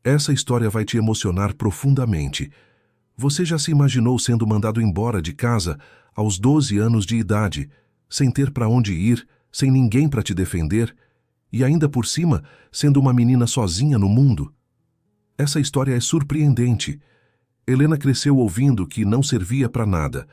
Essa história vai te emocionar profundamente. Você já se imaginou sendo mandado embora de casa aos 12 anos de idade, sem ter para onde ir, sem ninguém para te defender, e ainda por cima, sendo uma menina sozinha no mundo? Essa história é surpreendente. Helena cresceu ouvindo que não servia para nada.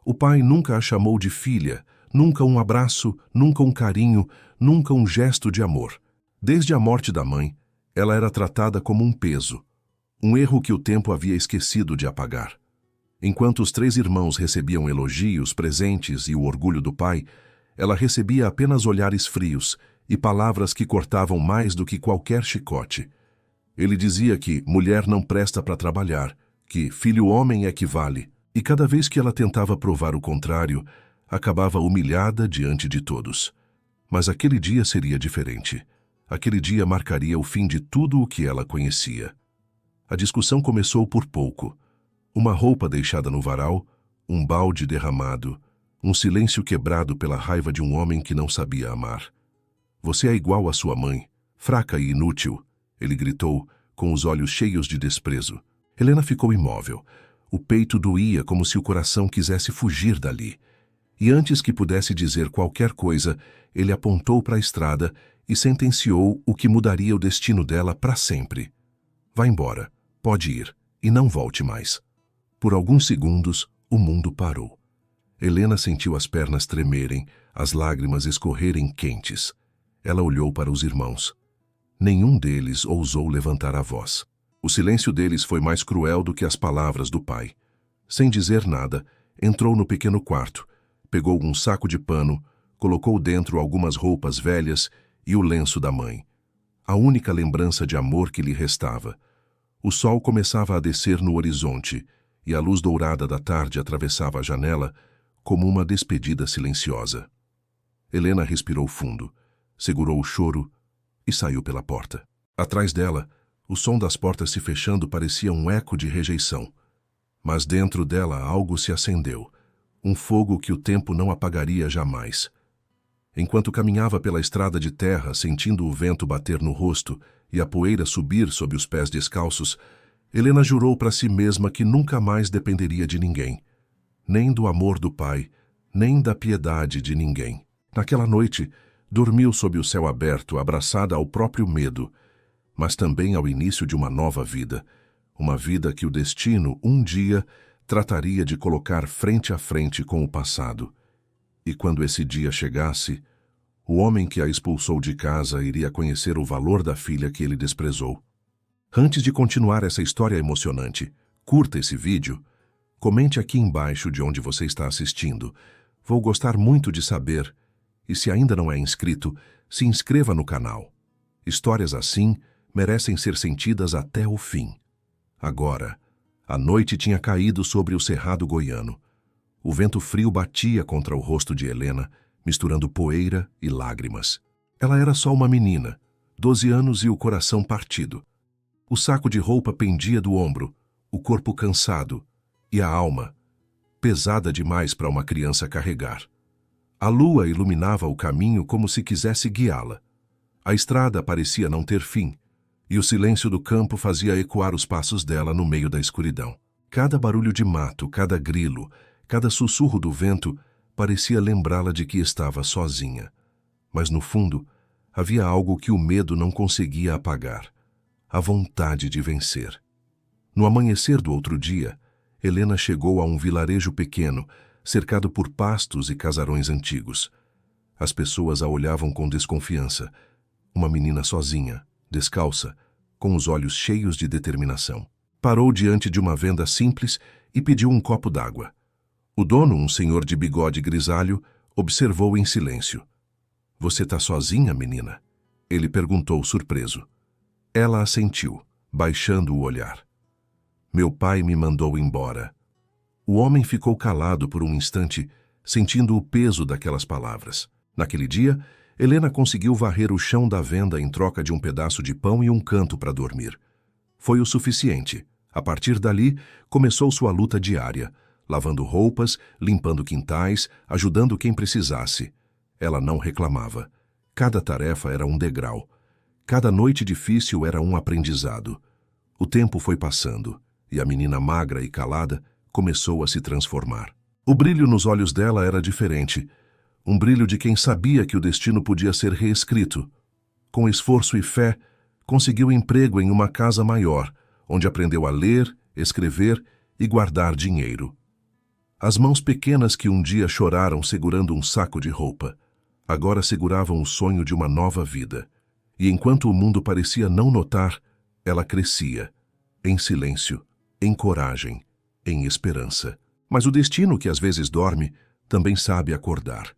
O pai nunca a chamou de filha, nunca um abraço, nunca um carinho, nunca um gesto de amor. Desde a morte da mãe, ela era tratada como um peso, um erro que o tempo havia esquecido de apagar. Enquanto os 3 irmãos recebiam elogios, presentes e o orgulho do pai, ela recebia apenas olhares frios e palavras que cortavam mais do que qualquer chicote. Ele dizia que mulher não presta para trabalhar, que filho homem é que vale, e cada vez que ela tentava provar o contrário, acabava humilhada diante de todos. Mas aquele dia seria diferente. Aquele dia marcaria o fim de tudo o que ela conhecia. A discussão começou por pouco. Uma roupa deixada no varal, um balde derramado, um silêncio quebrado pela raiva de um homem que não sabia amar. Você é igual à sua mãe, fraca e inútil, ele gritou, com os olhos cheios de desprezo. Helena ficou imóvel. O peito doía como se o coração quisesse fugir dali. E antes que pudesse dizer qualquer coisa, ele apontou para a estrada e sentenciou o que mudaria o destino dela para sempre. Vá embora, pode ir, e não volte mais. Por alguns segundos, o mundo parou. Helena sentiu as pernas tremerem, as lágrimas escorrerem quentes. Ela olhou para os irmãos. Nenhum deles ousou levantar a voz. O silêncio deles foi mais cruel do que as palavras do pai. Sem dizer nada, entrou no pequeno quarto, pegou um saco de pano, colocou dentro algumas roupas velhas e o lenço da mãe. A única lembrança de amor que lhe restava. O sol começava a descer no horizonte e a luz dourada da tarde atravessava a janela como uma despedida silenciosa. Helena respirou fundo, segurou o choro e saiu pela porta. Atrás dela, o som das portas se fechando parecia um eco de rejeição. Mas dentro dela algo se acendeu, um fogo que o tempo não apagaria jamais. Enquanto caminhava pela estrada de terra, sentindo o vento bater no rosto e a poeira subir sob os pés descalços, Helena jurou para si mesma que nunca mais dependeria de ninguém, nem do amor do pai, nem da piedade de ninguém. Naquela noite, dormiu sob o céu aberto, abraçada ao próprio medo, mas também ao início de uma nova vida, uma vida que o destino, um dia, trataria de colocar frente a frente com o passado. E quando esse dia chegasse, o homem que a expulsou de casa iria conhecer o valor da filha que ele desprezou. Antes de continuar essa história emocionante, curta esse vídeo, comente aqui embaixo de onde você está assistindo. Vou gostar muito de saber. E se ainda não é inscrito, se inscreva no canal. Histórias assim merecem ser sentidas até o fim. Agora, a noite tinha caído sobre o cerrado goiano. O vento frio batia contra o rosto de Helena, misturando poeira e lágrimas. Ela era só uma menina, 12 anos e o coração partido. O saco de roupa pendia do ombro, o corpo cansado, e a alma, pesada demais para uma criança carregar. A lua iluminava o caminho como se quisesse guiá-la. A estrada parecia não ter fim, e o silêncio do campo fazia ecoar os passos dela no meio da escuridão. Cada barulho de mato, cada grilo, cada sussurro do vento parecia lembrá-la de que estava sozinha. Mas no fundo, havia algo que o medo não conseguia apagar: a vontade de vencer. No amanhecer do outro dia, Helena chegou a um vilarejo pequeno, cercado por pastos e casarões antigos. As pessoas a olhavam com desconfiança. Uma menina sozinha, descalça, com os olhos cheios de determinação. Parou diante de uma venda simples e pediu um copo d'água. O dono, um senhor de bigode grisalho, observou em silêncio. "Você tá sozinha, menina?" Ele perguntou surpreso. Ela assentiu, baixando o olhar. "Meu pai me mandou embora." O homem ficou calado por um instante, sentindo o peso daquelas palavras. Naquele dia, Helena conseguiu varrer o chão da venda em troca de um pedaço de pão e um canto para dormir. Foi o suficiente. A partir dali, começou sua luta diária, lavando roupas, limpando quintais, ajudando quem precisasse. Ela não reclamava. Cada tarefa era um degrau. Cada noite difícil era um aprendizado. O tempo foi passando, e a menina magra e calada começou a se transformar. O brilho nos olhos dela era diferente, um brilho de quem sabia que o destino podia ser reescrito. Com esforço e fé, conseguiu emprego em uma casa maior, onde aprendeu a ler, escrever e guardar dinheiro. As mãos pequenas que um dia choraram segurando um saco de roupa, agora seguravam o sonho de uma nova vida. E enquanto o mundo parecia não notar, ela crescia, em silêncio, em coragem, em esperança. Mas o destino, que às vezes dorme, também sabe acordar.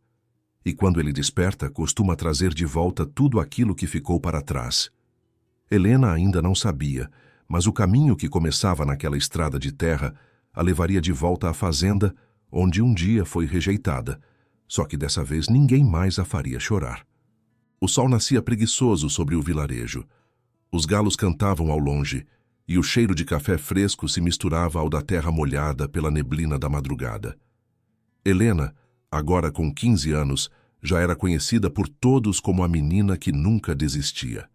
E quando ele desperta, costuma trazer de volta tudo aquilo que ficou para trás. Helena ainda não sabia, mas o caminho que começava naquela estrada de terra a levaria de volta à fazenda, onde um dia foi rejeitada, só que dessa vez ninguém mais a faria chorar. O sol nascia preguiçoso sobre o vilarejo. Os galos cantavam ao longe, e o cheiro de café fresco se misturava ao da terra molhada pela neblina da madrugada. Helena, agora com 15 anos, já era conhecida por todos como a menina que nunca desistia.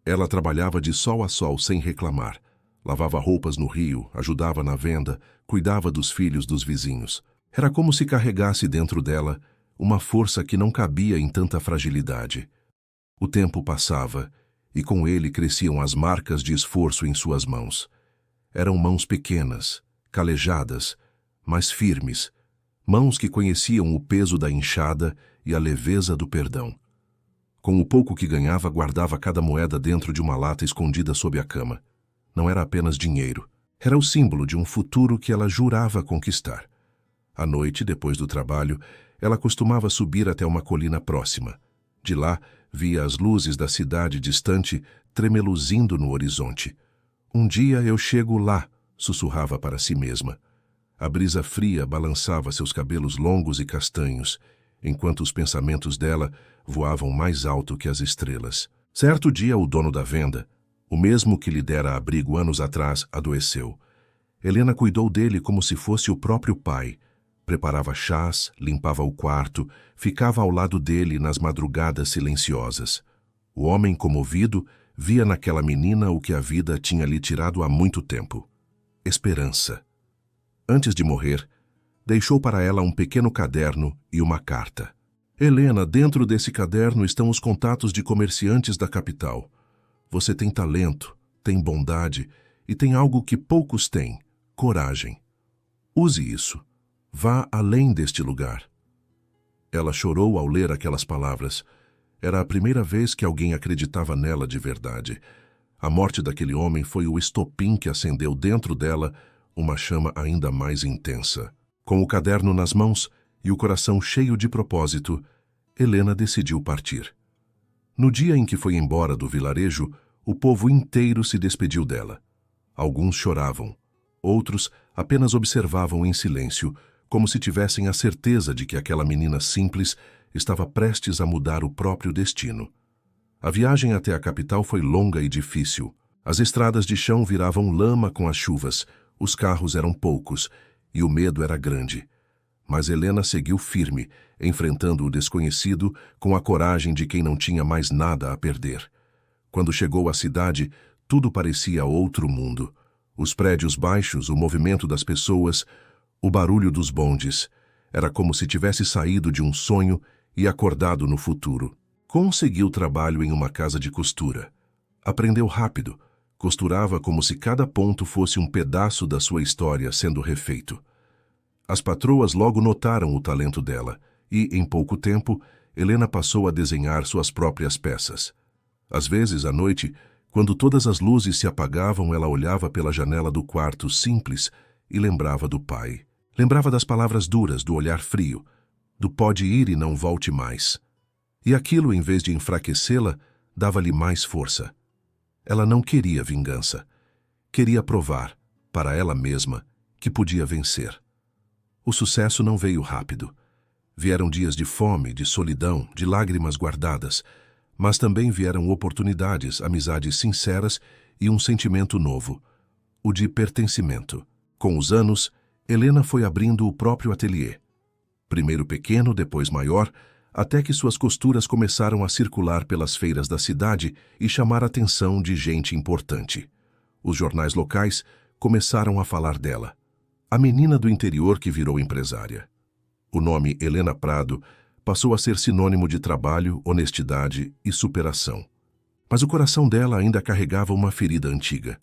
Ela trabalhava de sol a sol sem reclamar. Lavava roupas no rio, ajudava na venda, cuidava dos filhos dos vizinhos. Era como se carregasse dentro dela uma força que não cabia em tanta fragilidade. O tempo passava, e com ele cresciam as marcas de esforço em suas mãos. Eram mãos pequenas, calejadas, mas firmes, mãos que conheciam o peso da enxada e a leveza do perdão. Com o pouco que ganhava, guardava cada moeda dentro de uma lata escondida sob a cama. Não era apenas dinheiro. Era o símbolo de um futuro que ela jurava conquistar. À noite, depois do trabalho, ela costumava subir até uma colina próxima. De lá, via as luzes da cidade distante tremeluzindo no horizonte. Um dia eu chego lá, sussurrava para si mesma. A brisa fria balançava seus cabelos longos e castanhos, enquanto os pensamentos dela voavam mais alto que as estrelas. Certo dia, o dono da venda, o mesmo que lhe dera abrigo anos atrás, adoeceu. Helena cuidou dele como se fosse o próprio pai. Preparava chás, limpava o quarto, ficava ao lado dele nas madrugadas silenciosas. O homem, comovido, via naquela menina o que a vida tinha lhe tirado há muito tempo: esperança. Antes de morrer, deixou para ela um pequeno caderno e uma carta. Helena, dentro desse caderno estão os contatos de comerciantes da capital. Você tem talento, tem bondade e tem algo que poucos têm: coragem. Use isso. Vá além deste lugar. Ela chorou ao ler aquelas palavras. Era a primeira vez que alguém acreditava nela de verdade. A morte daquele homem foi o estopim que acendeu dentro dela uma chama ainda mais intensa. Com o caderno nas mãos e o coração cheio de propósito, Helena decidiu partir. No dia em que foi embora do vilarejo, o povo inteiro se despediu dela. Alguns choravam, outros apenas observavam em silêncio, como se tivessem a certeza de que aquela menina simples estava prestes a mudar o próprio destino. A viagem até a capital foi longa e difícil. As estradas de chão viravam lama com as chuvas, os carros eram poucos e o medo era grande. Mas Helena seguiu firme, enfrentando o desconhecido com a coragem de quem não tinha mais nada a perder. Quando chegou à cidade, tudo parecia outro mundo. Os prédios baixos, o movimento das pessoas, o barulho dos bondes. Era como se tivesse saído de um sonho e acordado no futuro. Conseguiu trabalho em uma casa de costura. Aprendeu rápido. Costurava como se cada ponto fosse um pedaço da sua história sendo refeito. As patroas logo notaram o talento dela e, em pouco tempo, Helena passou a desenhar suas próprias peças. Às vezes, à noite, quando todas as luzes se apagavam, ela olhava pela janela do quarto simples e lembrava do pai. Lembrava das palavras duras, do olhar frio, do pode ir e não volte mais. E aquilo, em vez de enfraquecê-la, dava-lhe mais força. Ela não queria vingança. Queria provar, para ela mesma, que podia vencer. O sucesso não veio rápido. Vieram dias de fome, de solidão, de lágrimas guardadas, mas também vieram oportunidades, amizades sinceras e um sentimento novo, o de pertencimento. Com os anos, Helena foi abrindo o próprio ateliê. Primeiro pequeno, depois maior, até que suas costuras começaram a circular pelas feiras da cidade e chamar a atenção de gente importante. Os jornais locais começaram a falar dela. A menina do interior que virou empresária. O nome Helena Prado passou a ser sinônimo de trabalho, honestidade e superação. Mas o coração dela ainda carregava uma ferida antiga.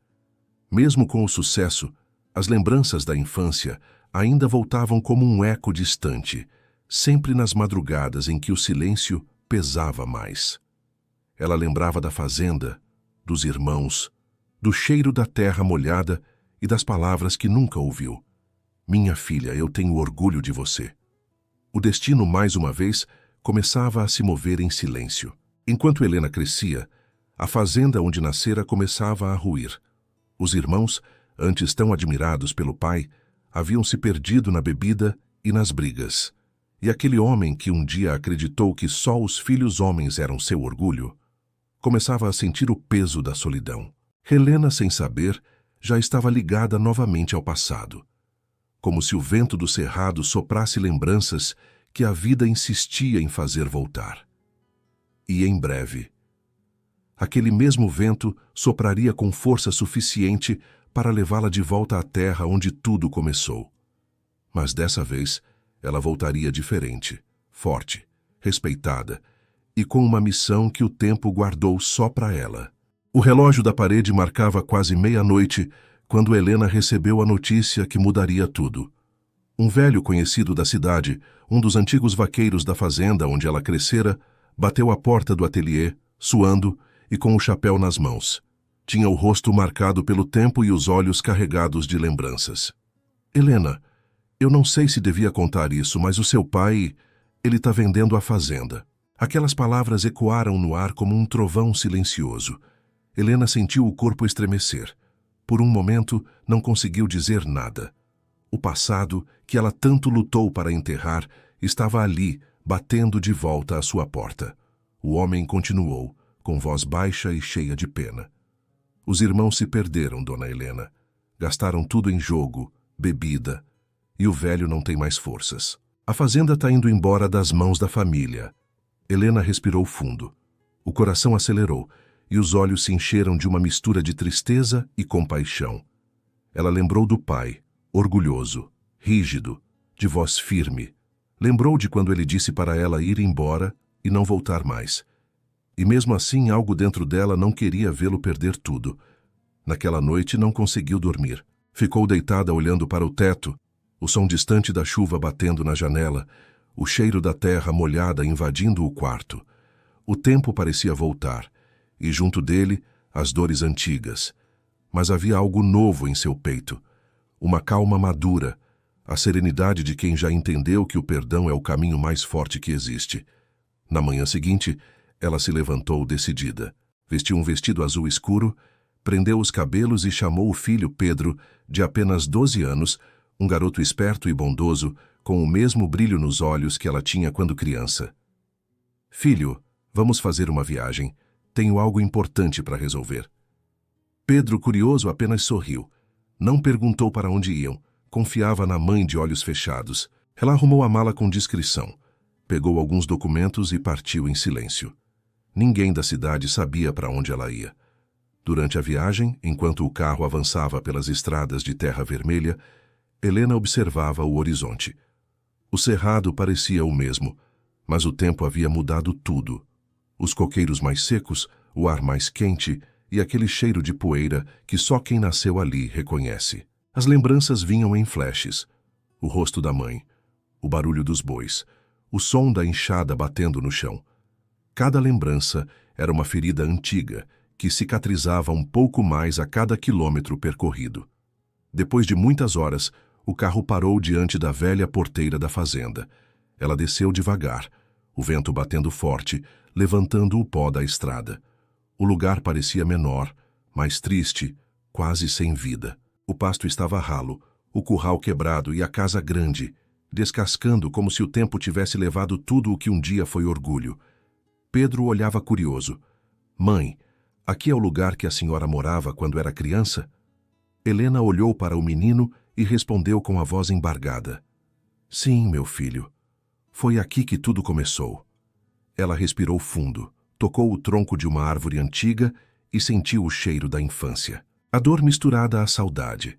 Mesmo com o sucesso, as lembranças da infância ainda voltavam como um eco distante, sempre nas madrugadas em que o silêncio pesava mais. Ela lembrava da fazenda, dos irmãos, do cheiro da terra molhada e das palavras que nunca ouviu. Minha filha, eu tenho orgulho de você. O destino, mais uma vez, começava a se mover em silêncio. Enquanto Helena crescia, a fazenda onde nascera começava a ruir. Os irmãos, antes tão admirados pelo pai, haviam se perdido na bebida e nas brigas. E aquele homem que um dia acreditou que só os filhos homens eram seu orgulho, começava a sentir o peso da solidão. Helena, sem saber, já estava ligada novamente ao passado. Como se o vento do cerrado soprasse lembranças que a vida insistia em fazer voltar. E em breve, aquele mesmo vento sopraria com força suficiente para levá-la de volta à terra onde tudo começou. Mas dessa vez, ela voltaria diferente, forte, respeitada e com uma missão que o tempo guardou só para ela. O relógio da parede marcava quase meia-noite quando Helena recebeu a notícia que mudaria tudo. Um velho conhecido da cidade, um dos antigos vaqueiros da fazenda onde ela crescera, bateu à porta do ateliê, suando e com o chapéu nas mãos. Tinha o rosto marcado pelo tempo e os olhos carregados de lembranças. Helena, eu não sei se devia contar isso, mas o seu pai, ele está vendendo a fazenda. Aquelas palavras ecoaram no ar como um trovão silencioso. Helena sentiu o corpo estremecer. Por um momento, não conseguiu dizer nada. O passado, que ela tanto lutou para enterrar, estava ali, batendo de volta à sua porta. O homem continuou, com voz baixa e cheia de pena. Os irmãos se perderam, dona Helena. Gastaram tudo em jogo, bebida, e o velho não tem mais forças. A fazenda está indo embora das mãos da família. Helena respirou fundo. O coração acelerou, e os olhos se encheram de uma mistura de tristeza e compaixão. Ela lembrou do pai, orgulhoso, rígido, de voz firme. Lembrou de quando ele disse para ela ir embora e não voltar mais. E mesmo assim, algo dentro dela não queria vê-lo perder tudo. Naquela noite não conseguiu dormir. Ficou deitada olhando para o teto, o som distante da chuva batendo na janela, o cheiro da terra molhada invadindo o quarto. O tempo parecia voltar, e junto dele, as dores antigas. Mas havia algo novo em seu peito. Uma calma madura, a serenidade de quem já entendeu que o perdão é o caminho mais forte que existe. Na manhã seguinte, ela se levantou decidida. Vestiu um vestido azul escuro, prendeu os cabelos e chamou o filho Pedro, de apenas 12 anos, um garoto esperto e bondoso, com o mesmo brilho nos olhos que ela tinha quando criança. Filho, vamos fazer uma viagem. Tenho algo importante para resolver. Pedro, curioso, apenas sorriu. Não perguntou para onde iam. Confiava na mãe de olhos fechados. Ela arrumou a mala com discrição. Pegou alguns documentos e partiu em silêncio. Ninguém da cidade sabia para onde ela ia. Durante a viagem, enquanto o carro avançava pelas estradas de terra vermelha, Helena observava o horizonte. O cerrado parecia o mesmo, mas o tempo havia mudado tudo. Os coqueiros mais secos, o ar mais quente e aquele cheiro de poeira que só quem nasceu ali reconhece. As lembranças vinham em flashes. O rosto da mãe, o barulho dos bois, o som da enxada batendo no chão. Cada lembrança era uma ferida antiga que cicatrizava um pouco mais a cada quilômetro percorrido. Depois de muitas horas, o carro parou diante da velha porteira da fazenda. Ela desceu devagar, o vento batendo forte, levantando o pó da estrada. O lugar parecia menor, mais triste, quase sem vida. O pasto estava ralo, o curral quebrado e a casa grande, descascando como se o tempo tivesse levado tudo o que um dia foi orgulho. Pedro olhava curioso. Mãe, aqui é o lugar que a senhora morava quando era criança? Helena olhou para o menino e respondeu com a voz embargada. Sim, meu filho. Foi aqui que tudo começou. Ela respirou fundo, tocou o tronco de uma árvore antiga e sentiu o cheiro da infância. A dor misturada à saudade.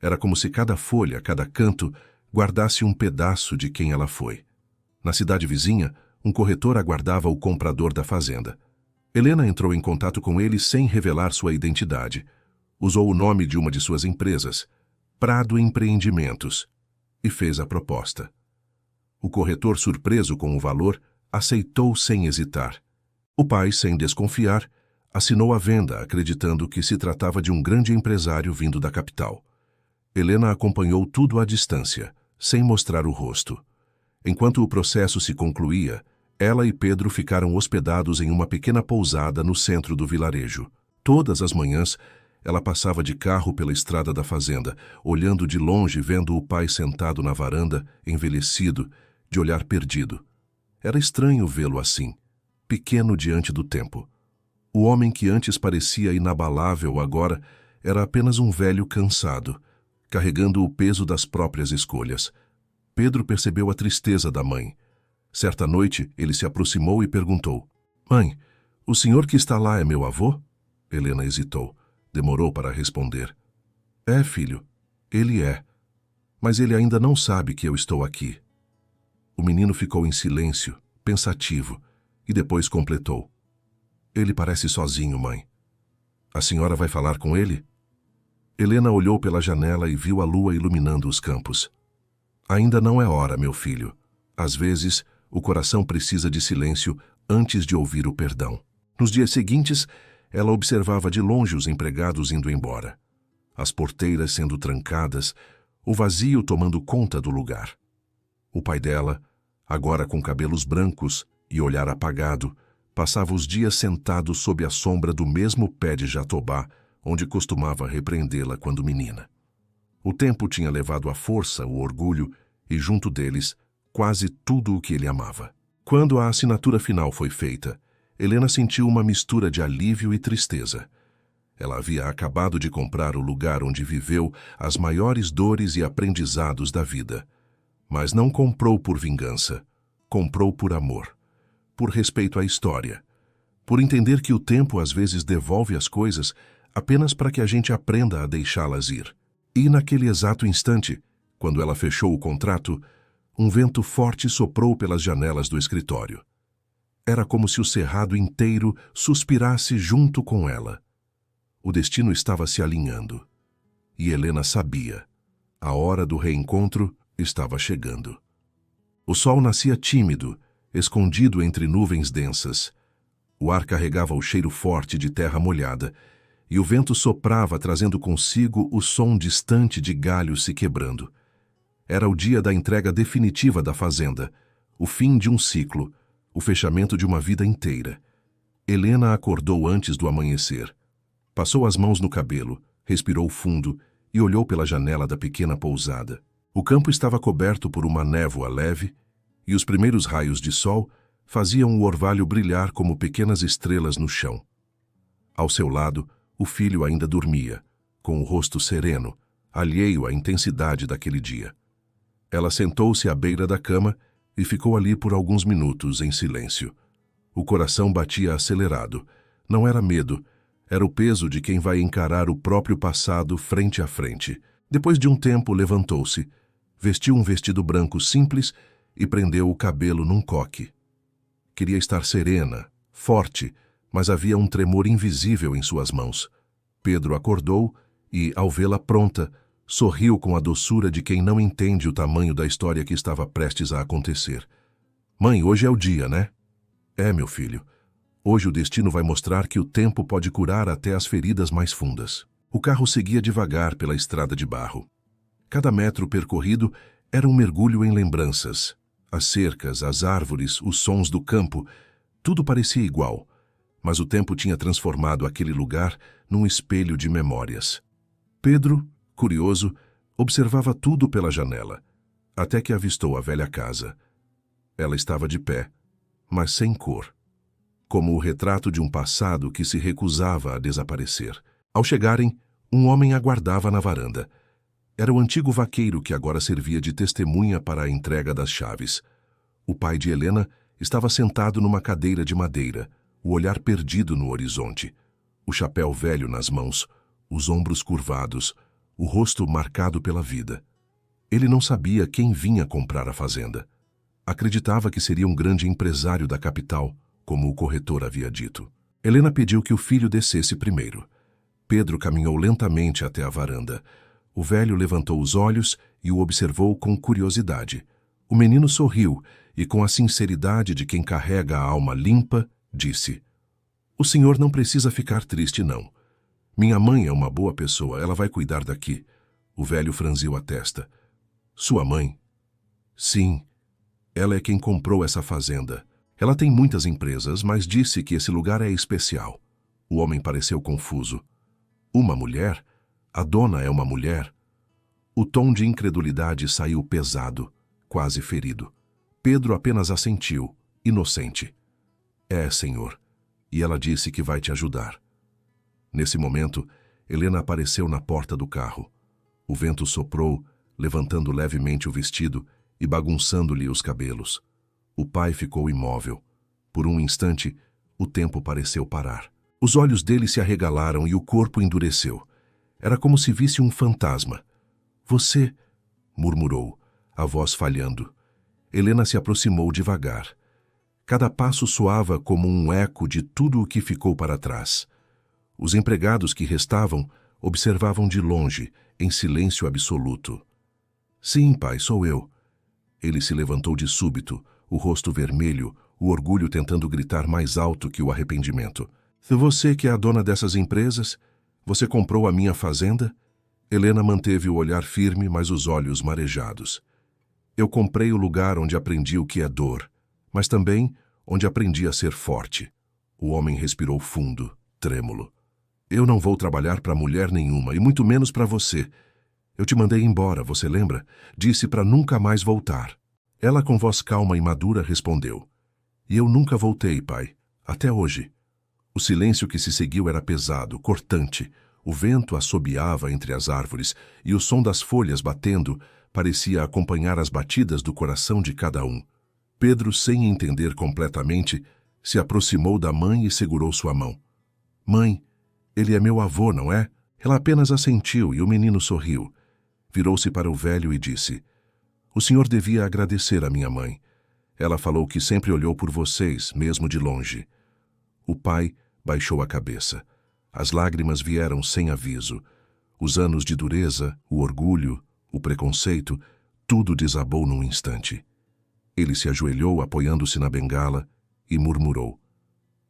Era como se cada folha, cada canto, guardasse um pedaço de quem ela foi. Na cidade vizinha, um corretor aguardava o comprador da fazenda. Helena entrou em contato com ele sem revelar sua identidade. Usou o nome de uma de suas empresas, Prado Empreendimentos, e fez a proposta. O corretor, surpreso com o valor, aceitou sem hesitar. O pai, sem desconfiar, assinou a venda, acreditando que se tratava de um grande empresário vindo da capital. Helena acompanhou tudo à distância, sem mostrar o rosto. Enquanto o processo se concluía, ela e Pedro ficaram hospedados em uma pequena pousada no centro do vilarejo. Todas as manhãs, ela passava de carro pela estrada da fazenda, olhando de longe, vendo o pai sentado na varanda, envelhecido, de olhar perdido. Era estranho vê-lo assim, pequeno diante do tempo. O homem que antes parecia inabalável agora era apenas um velho cansado, carregando o peso das próprias escolhas. Pedro percebeu a tristeza da mãe. Certa noite, ele se aproximou e perguntou: "Mãe, o senhor que está lá é meu avô?" Helena hesitou. Demorou para responder. "É, filho, ele é. Mas ele ainda não sabe que eu estou aqui." O menino ficou em silêncio, pensativo, e depois completou: "Ele parece sozinho, mãe. A senhora vai falar com ele?" Helena olhou pela janela e viu a lua iluminando os campos. "Ainda não é hora, meu filho. Às vezes, o coração precisa de silêncio antes de ouvir o perdão." Nos dias seguintes, ela observava de longe os empregados indo embora. As porteiras sendo trancadas, o vazio tomando conta do lugar. O pai dela, agora com cabelos brancos e olhar apagado, passava os dias sentado sob a sombra do mesmo pé de jatobá, onde costumava repreendê-la quando menina. O tempo tinha levado a força, o orgulho e, junto deles, quase tudo o que ele amava. Quando a assinatura final foi feita, Helena sentiu uma mistura de alívio e tristeza. Ela havia acabado de comprar o lugar onde viveu as maiores dores e aprendizados da vida. Mas não comprou por vingança, comprou por amor, por respeito à história, por entender que o tempo às vezes devolve as coisas apenas para que a gente aprenda a deixá-las ir. E naquele exato instante, quando ela fechou o contrato, um vento forte soprou pelas janelas do escritório. Era como se o cerrado inteiro suspirasse junto com ela. O destino estava se alinhando. E Helena sabia. A hora do reencontro estava chegando. O sol nascia tímido, escondido entre nuvens densas. O ar carregava o cheiro forte de terra molhada, e o vento soprava, trazendo consigo o som distante de galhos se quebrando. Era o dia da entrega definitiva da fazenda, o fim de um ciclo, o fechamento de uma vida inteira. Helena acordou antes do amanhecer. Passou as mãos no cabelo, respirou fundo e olhou pela janela da pequena pousada. O campo estava coberto por uma névoa leve e os primeiros raios de sol faziam o orvalho brilhar como pequenas estrelas no chão. Ao seu lado, o filho ainda dormia, com o rosto sereno, alheio à intensidade daquele dia. Ela sentou-se à beira da cama e ficou ali por alguns minutos em silêncio. O coração batia acelerado. Não era medo, era o peso de quem vai encarar o próprio passado frente a frente. Depois de um tempo, levantou-se, vestiu um vestido branco simples e prendeu o cabelo num coque. Queria estar serena, forte, mas havia um tremor invisível em suas mãos. Pedro acordou e, ao vê-la pronta, sorriu com a doçura de quem não entende o tamanho da história que estava prestes a acontecer. "Mãe, hoje é o dia, né?" "É, meu filho. Hoje o destino vai mostrar que o tempo pode curar até as feridas mais fundas." O carro seguia devagar pela estrada de barro. Cada metro percorrido era um mergulho em lembranças. As cercas, as árvores, os sons do campo, tudo parecia igual. Mas o tempo tinha transformado aquele lugar num espelho de memórias. Pedro, curioso, observava tudo pela janela, até que avistou a velha casa. Ela estava de pé, mas sem cor, como o retrato de um passado que se recusava a desaparecer. Ao chegarem, um homem aguardava na varanda. Era o antigo vaqueiro que agora servia de testemunha para a entrega das chaves. O pai de Helena estava sentado numa cadeira de madeira, o olhar perdido no horizonte, o chapéu velho nas mãos, os ombros curvados, o rosto marcado pela vida. Ele não sabia quem vinha comprar a fazenda. Acreditava que seria um grande empresário da capital, como o corretor havia dito. Helena pediu que o filho descesse primeiro. Pedro caminhou lentamente até a varanda. O velho levantou os olhos e o observou com curiosidade. O menino sorriu e, com a sinceridade de quem carrega a alma limpa, disse: "O senhor não precisa ficar triste, não. Minha mãe é uma boa pessoa, ela vai cuidar daqui." O velho franziu a testa. "Sua mãe?" "Sim, ela é quem comprou essa fazenda. Ela tem muitas empresas, mas disse que esse lugar é especial." O homem pareceu confuso. "Uma mulher? A dona é uma mulher?" O tom de incredulidade saiu pesado, quase ferido. Pedro apenas assentiu, inocente. "É, senhor, e ela disse que vai te ajudar." Nesse momento, Helena apareceu na porta do carro. O vento soprou, levantando levemente o vestido e bagunçando-lhe os cabelos. O pai ficou imóvel. Por um instante, o tempo pareceu parar. Os olhos dele se arregalaram e o corpo endureceu. Era como se visse um fantasma. "Você", murmurou, a voz falhando. Helena se aproximou devagar. Cada passo soava como um eco de tudo o que ficou para trás. Os empregados que restavam observavam de longe, em silêncio absoluto. "Sim, pai, sou eu." Ele se levantou de súbito, o rosto vermelho, o orgulho tentando gritar mais alto que o arrependimento. "Você que é a dona dessas empresas? Você comprou a minha fazenda?" Helena manteve o olhar firme, mas os olhos marejados. "Eu comprei o lugar onde aprendi o que é dor, mas também onde aprendi a ser forte." O homem respirou fundo, trêmulo. "Eu não vou trabalhar para mulher nenhuma, e muito menos para você. Eu te mandei embora, você lembra? Disse para nunca mais voltar." Ela, com voz calma e madura, respondeu: "E eu nunca voltei, pai. Até hoje." O silêncio que se seguiu era pesado, cortante. O vento assobiava entre as árvores e o som das folhas batendo parecia acompanhar as batidas do coração de cada um. Pedro, sem entender completamente, se aproximou da mãe e segurou sua mão. "Mãe, ele é meu avô, não é?" Ela apenas assentiu e o menino sorriu. Virou-se para o velho e disse: "O senhor devia agradecer a minha mãe. Ela falou que sempre olhou por vocês, mesmo de longe." O pai baixou a cabeça. As lágrimas vieram sem aviso. Os anos de dureza, o orgulho, o preconceito, tudo desabou num instante. Ele se ajoelhou apoiando-se na bengala e murmurou: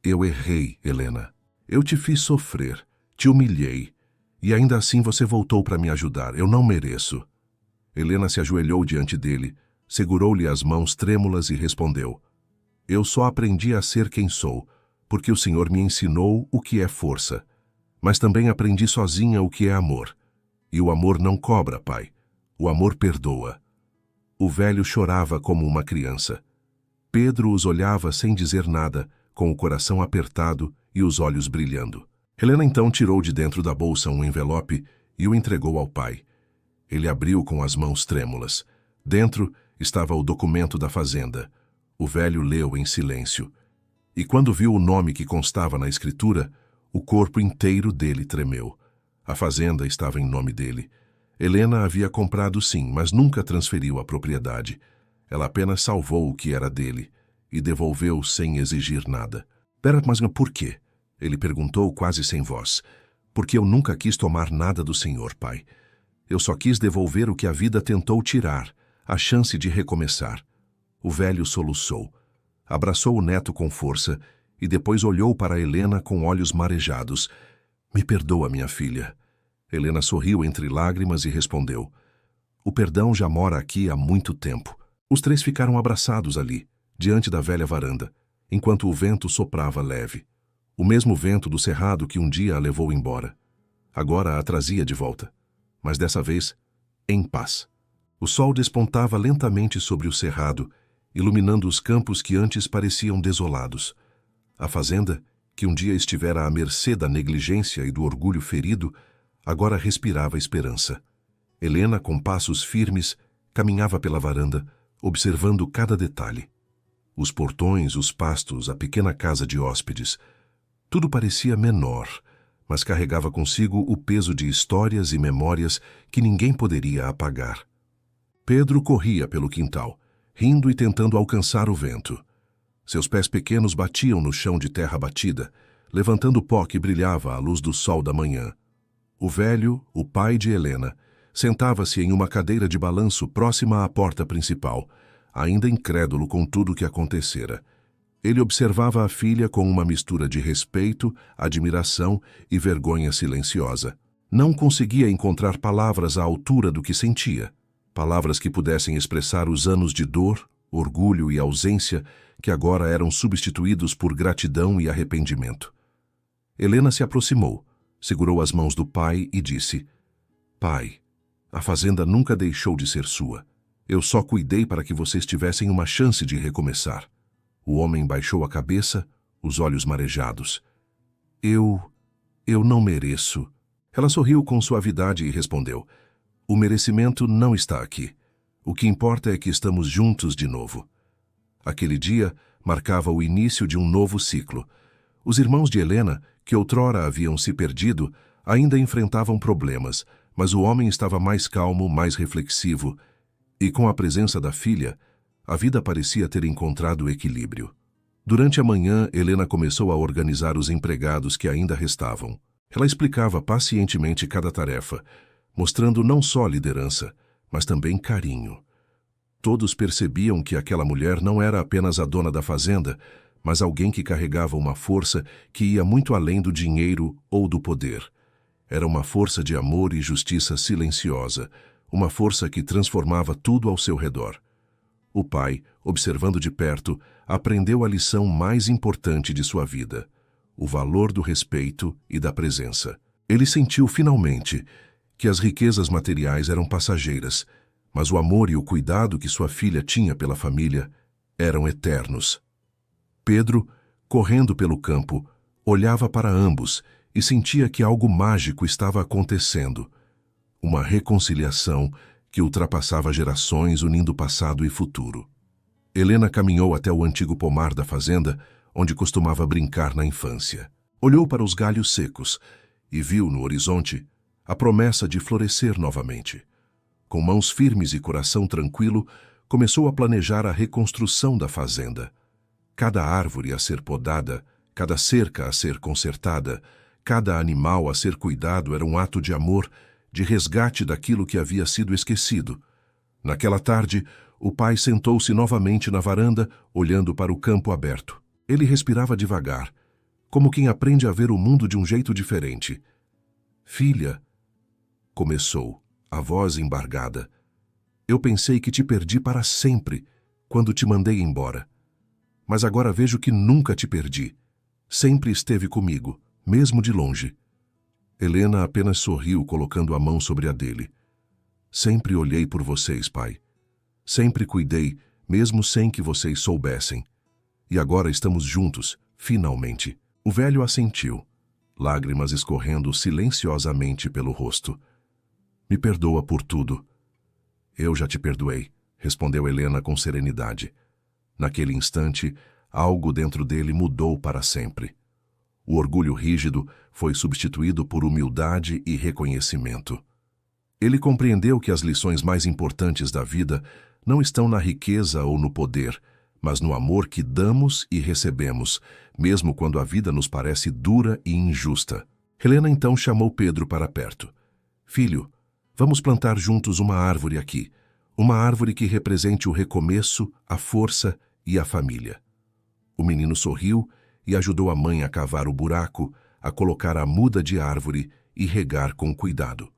"Eu errei, Helena. Eu te fiz sofrer, te humilhei, e ainda assim você voltou para me ajudar. Eu não mereço." Helena se ajoelhou diante dele, segurou-lhe as mãos trêmulas e respondeu: "Eu só aprendi a ser quem sou, porque o Senhor me ensinou o que é força. Mas também aprendi sozinha o que é amor. E o amor não cobra, pai. O amor perdoa." O velho chorava como uma criança. Pedro os olhava sem dizer nada, com o coração apertado e os olhos brilhando. Helena então tirou de dentro da bolsa um envelope e o entregou ao pai. Ele abriu com as mãos trêmulas. Dentro estava o documento da fazenda. O velho leu em silêncio. E quando viu o nome que constava na escritura, o corpo inteiro dele tremeu. A fazenda estava em nome dele. Helena havia comprado sim, mas nunca transferiu a propriedade. Ela apenas salvou o que era dele e devolveu sem exigir nada. "Pera, mas por quê?" Ele perguntou quase sem voz. "Porque eu nunca quis tomar nada do senhor, pai. Eu só quis devolver o que a vida tentou tirar, a chance de recomeçar." O velho soluçou. Abraçou o neto com força e depois olhou para Helena com olhos marejados. "Me perdoa, minha filha." Helena sorriu entre lágrimas e respondeu: "O perdão já mora aqui há muito tempo." Os três ficaram abraçados ali, diante da velha varanda, enquanto o vento soprava leve. O mesmo vento do cerrado que um dia a levou embora. Agora a trazia de volta, mas dessa vez, em paz. O sol despontava lentamente sobre o cerrado, iluminando os campos que antes pareciam desolados. A fazenda, que um dia estivera à mercê da negligência e do orgulho ferido, agora respirava esperança. Helena, com passos firmes, caminhava pela varanda, observando cada detalhe. Os portões, os pastos, a pequena casa de hóspedes. Tudo parecia menor, mas carregava consigo o peso de histórias e memórias que ninguém poderia apagar. Pedro corria pelo quintal, rindo e tentando alcançar o vento. Seus pés pequenos batiam no chão de terra batida, levantando pó que brilhava à luz do sol da manhã. O velho, o pai de Helena, sentava-se em uma cadeira de balanço próxima à porta principal, ainda incrédulo com tudo o que acontecera. Ele observava a filha com uma mistura de respeito, admiração e vergonha silenciosa. Não conseguia encontrar palavras à altura do que sentia, palavras que pudessem expressar os anos de dor, orgulho e ausência que agora eram substituídos por gratidão e arrependimento. Helena se aproximou, segurou as mãos do pai e disse: "Pai, a fazenda nunca deixou de ser sua. Eu só cuidei para que vocês tivessem uma chance de recomeçar." O homem baixou a cabeça, os olhos marejados. Eu não mereço." Ela sorriu com suavidade e respondeu: "O merecimento não está aqui. O que importa é que estamos juntos de novo." Aquele dia marcava o início de um novo ciclo. Os irmãos de Helena, que outrora haviam se perdido, ainda enfrentavam problemas, mas o homem estava mais calmo, mais reflexivo, e com a presença da filha, a vida parecia ter encontrado equilíbrio. Durante a manhã, Helena começou a organizar os empregados que ainda restavam. Ela explicava pacientemente cada tarefa, mostrando não só liderança, mas também carinho. Todos percebiam que aquela mulher não era apenas a dona da fazenda, mas alguém que carregava uma força que ia muito além do dinheiro ou do poder. Era uma força de amor e justiça silenciosa, uma força que transformava tudo ao seu redor. O pai, observando de perto, aprendeu a lição mais importante de sua vida: o valor do respeito e da presença. Ele sentiu finalmente que as riquezas materiais eram passageiras, mas o amor e o cuidado que sua filha tinha pela família eram eternos. Pedro, correndo pelo campo, olhava para ambos e sentia que algo mágico estava acontecendo. Uma reconciliação que ultrapassava gerações, unindo passado e futuro. Helena caminhou até o antigo pomar da fazenda, onde costumava brincar na infância. Olhou para os galhos secos e viu no horizonte a promessa de florescer novamente. Com mãos firmes e coração tranquilo, começou a planejar a reconstrução da fazenda. Cada árvore a ser podada, cada cerca a ser consertada, cada animal a ser cuidado era um ato de amor, de resgate daquilo que havia sido esquecido. Naquela tarde, o pai sentou-se novamente na varanda, olhando para o campo aberto. Ele respirava devagar, como quem aprende a ver o mundo de um jeito diferente. "Filha", começou, a voz embargada, "eu pensei que te perdi para sempre quando te mandei embora. Mas agora vejo que nunca te perdi. Sempre esteve comigo, mesmo de longe." Helena apenas sorriu, colocando a mão sobre a dele. "Sempre olhei por vocês, pai. Sempre cuidei, mesmo sem que vocês soubessem. E agora estamos juntos, finalmente." O velho assentiu, lágrimas escorrendo silenciosamente pelo rosto. "Me perdoa por tudo." "Eu já te perdoei", respondeu Helena com serenidade. Naquele instante, algo dentro dele mudou para sempre. O orgulho rígido foi substituído por humildade e reconhecimento. Ele compreendeu que as lições mais importantes da vida não estão na riqueza ou no poder, mas no amor que damos e recebemos, mesmo quando a vida nos parece dura e injusta. Helena então chamou Pedro para perto. "Filho, vamos plantar juntos uma árvore aqui, uma árvore que represente o recomeço, a força e a família." O menino sorriu e ajudou a mãe a cavar o buraco, a colocar a muda de árvore e regar com cuidado.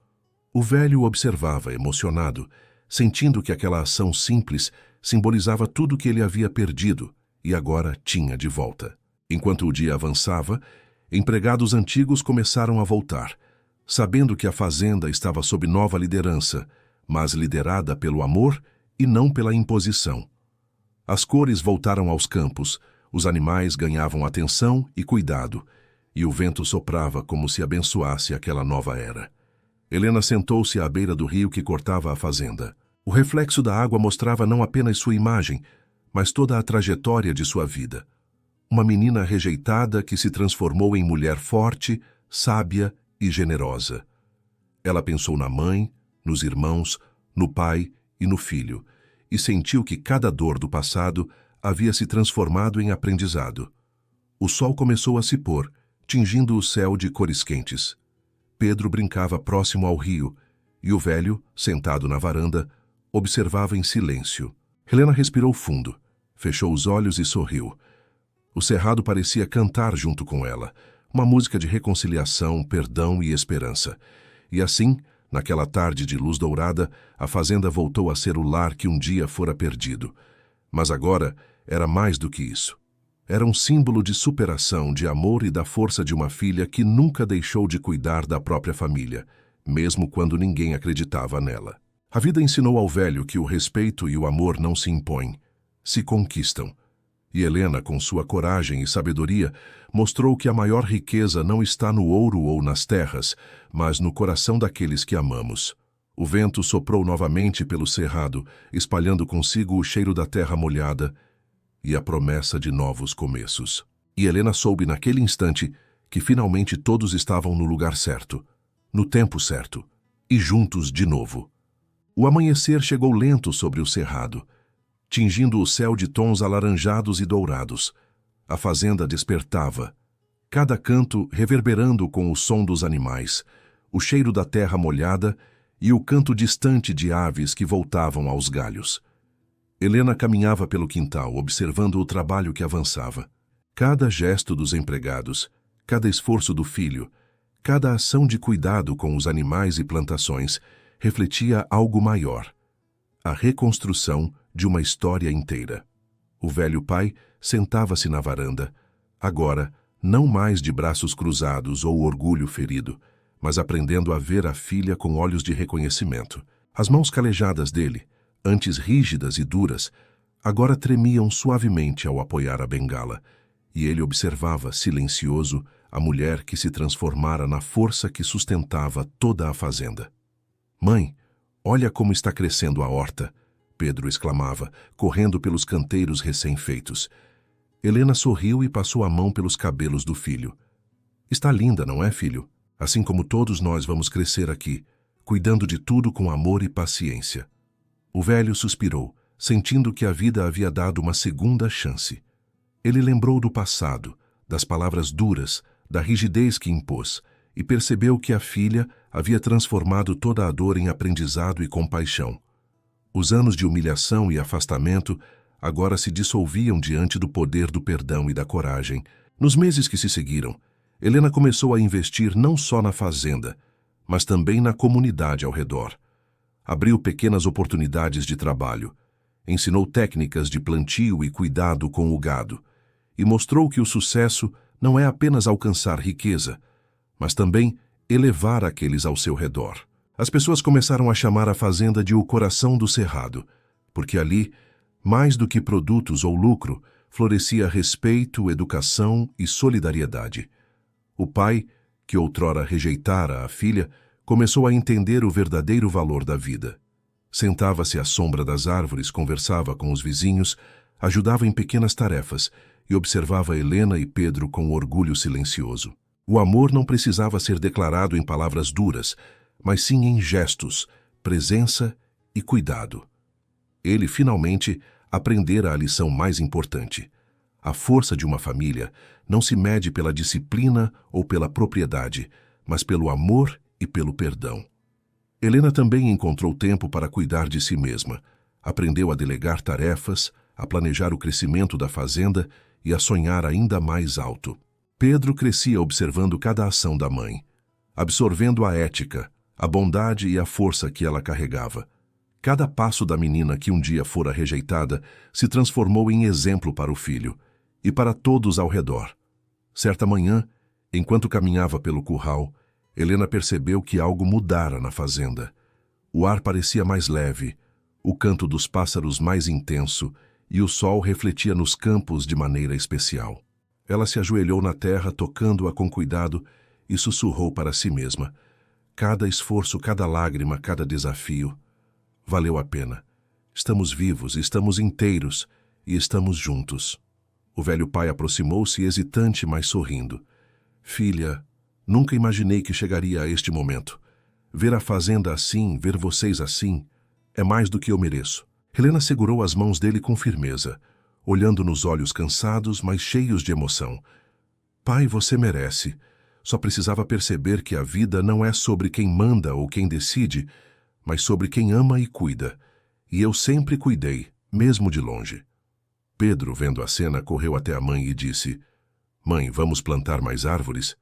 O velho observava, emocionado, sentindo que aquela ação simples simbolizava tudo que ele havia perdido e agora tinha de volta. Enquanto o dia avançava, empregados antigos começaram a voltar, sabendo que a fazenda estava sob nova liderança, mas liderada pelo amor e não pela imposição. As cores voltaram aos campos, os animais ganhavam atenção e cuidado, e o vento soprava como se abençoasse aquela nova era. Helena sentou-se à beira do rio que cortava a fazenda. O reflexo da água mostrava não apenas sua imagem, mas toda a trajetória de sua vida. Uma menina rejeitada que se transformou em mulher forte, sábia e generosa. Ela pensou na mãe, nos irmãos, no pai e no filho, e sentiu que cada dor do passado havia se transformado em aprendizado. O sol começou a se pôr, tingindo o céu de cores quentes. Pedro brincava próximo ao rio, e o velho, sentado na varanda, observava em silêncio. Helena respirou fundo, fechou os olhos e sorriu. O cerrado parecia cantar junto com ela, uma música de reconciliação, perdão e esperança. E assim, naquela tarde de luz dourada, a fazenda voltou a ser o lar que um dia fora perdido. Mas agora era mais do que isso. Era um símbolo de superação, de amor e da força de uma filha que nunca deixou de cuidar da própria família, mesmo quando ninguém acreditava nela. A vida ensinou ao velho que o respeito e o amor não se impõem, se conquistam. E Helena, com sua coragem e sabedoria, mostrou que a maior riqueza não está no ouro ou nas terras, mas no coração daqueles que amamos. O vento soprou novamente pelo cerrado, espalhando consigo o cheiro da terra molhada e a promessa de novos começos. E Helena soube naquele instante que finalmente todos estavam no lugar certo, no tempo certo, e juntos de novo. O amanhecer chegou lento sobre o cerrado, tingindo o céu de tons alaranjados e dourados. A fazenda despertava, cada canto reverberando com o som dos animais, o cheiro da terra molhada e o canto distante de aves que voltavam aos galhos. Helena caminhava pelo quintal, observando o trabalho que avançava. Cada gesto dos empregados, cada esforço do filho, cada ação de cuidado com os animais e plantações refletia algo maior: a reconstrução de uma história inteira. O velho pai sentava-se na varanda, agora não mais de braços cruzados ou orgulho ferido, mas aprendendo a ver a filha com olhos de reconhecimento. As mãos calejadas dele, antes rígidas e duras, agora tremiam suavemente ao apoiar a bengala, e ele observava, silencioso, a mulher que se transformara na força que sustentava toda a fazenda. «Mãe, olha como está crescendo a horta!» Pedro exclamava, correndo pelos canteiros recém-feitos. Helena sorriu e passou a mão pelos cabelos do filho. «Está linda, não é, filho? Assim como todos nós vamos crescer aqui, cuidando de tudo com amor e paciência.» O velho suspirou, sentindo que a vida havia dado uma segunda chance. Ele lembrou do passado, das palavras duras, da rigidez que impôs, e percebeu que a filha havia transformado toda a dor em aprendizado e compaixão. Os anos de humilhação e afastamento agora se dissolviam diante do poder do perdão e da coragem. Nos meses que se seguiram, Helena começou a investir não só na fazenda, mas também na comunidade ao redor. Abriu pequenas oportunidades de trabalho, ensinou técnicas de plantio e cuidado com o gado, e mostrou que o sucesso não é apenas alcançar riqueza, mas também elevar aqueles ao seu redor. As pessoas começaram a chamar a fazenda de o coração do cerrado, porque ali, mais do que produtos ou lucro, florescia respeito, educação e solidariedade. O pai, que outrora rejeitara a filha, começou a entender o verdadeiro valor da vida. Sentava-se à sombra das árvores, conversava com os vizinhos, ajudava em pequenas tarefas e observava Helena e Pedro com orgulho silencioso. O amor não precisava ser declarado em palavras duras, mas sim em gestos, presença e cuidado. Ele finalmente aprendera a lição mais importante. A força de uma família não se mede pela disciplina ou pela propriedade, mas pelo amor e pelo perdão. Helena também encontrou tempo para cuidar de si mesma. Aprendeu a delegar tarefas, a planejar o crescimento da fazenda e a sonhar ainda mais alto. Pedro crescia observando cada ação da mãe, absorvendo a ética, a bondade e a força que ela carregava. Cada passo da menina que um dia fora rejeitada se transformou em exemplo para o filho e para todos ao redor. Certa manhã, enquanto caminhava pelo curral, Helena percebeu que algo mudara na fazenda. O ar parecia mais leve, o canto dos pássaros mais intenso e o sol refletia nos campos de maneira especial. Ela se ajoelhou na terra, tocando-a com cuidado, e sussurrou para si mesma: cada esforço, cada lágrima, cada desafio valeu a pena. Estamos vivos, estamos inteiros e estamos juntos. O velho pai aproximou-se hesitante, mas sorrindo. Filha, Nunca imaginei que chegaria a este momento. Ver a fazenda assim, ver vocês assim, é mais do que eu mereço. Helena segurou as mãos dele com firmeza, olhando nos olhos cansados, mas cheios de emoção. Pai, você merece. Só precisava perceber que a vida não é sobre quem manda ou quem decide, mas sobre quem ama e cuida. E eu sempre cuidei, mesmo de longe. Pedro, vendo a cena, correu até a mãe e disse: Mãe, vamos plantar mais árvores?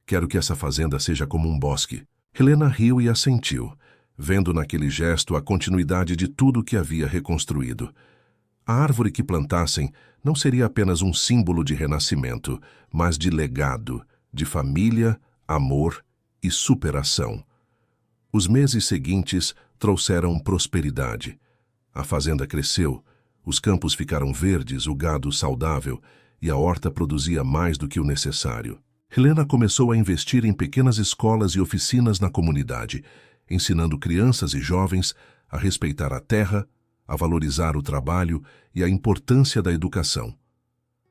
Quero que essa fazenda seja como um bosque. Helena riu e assentiu, vendo naquele gesto a continuidade de tudo que havia reconstruído. A árvore que plantassem não seria apenas um símbolo de renascimento, mas de legado, de família, amor e superação. Os meses seguintes trouxeram prosperidade. A fazenda cresceu, os campos ficaram verdes, o gado saudável, e a horta produzia mais do que o necessário. Helena começou a investir em pequenas escolas e oficinas na comunidade, ensinando crianças e jovens a respeitar a terra, a valorizar o trabalho e a importância da educação.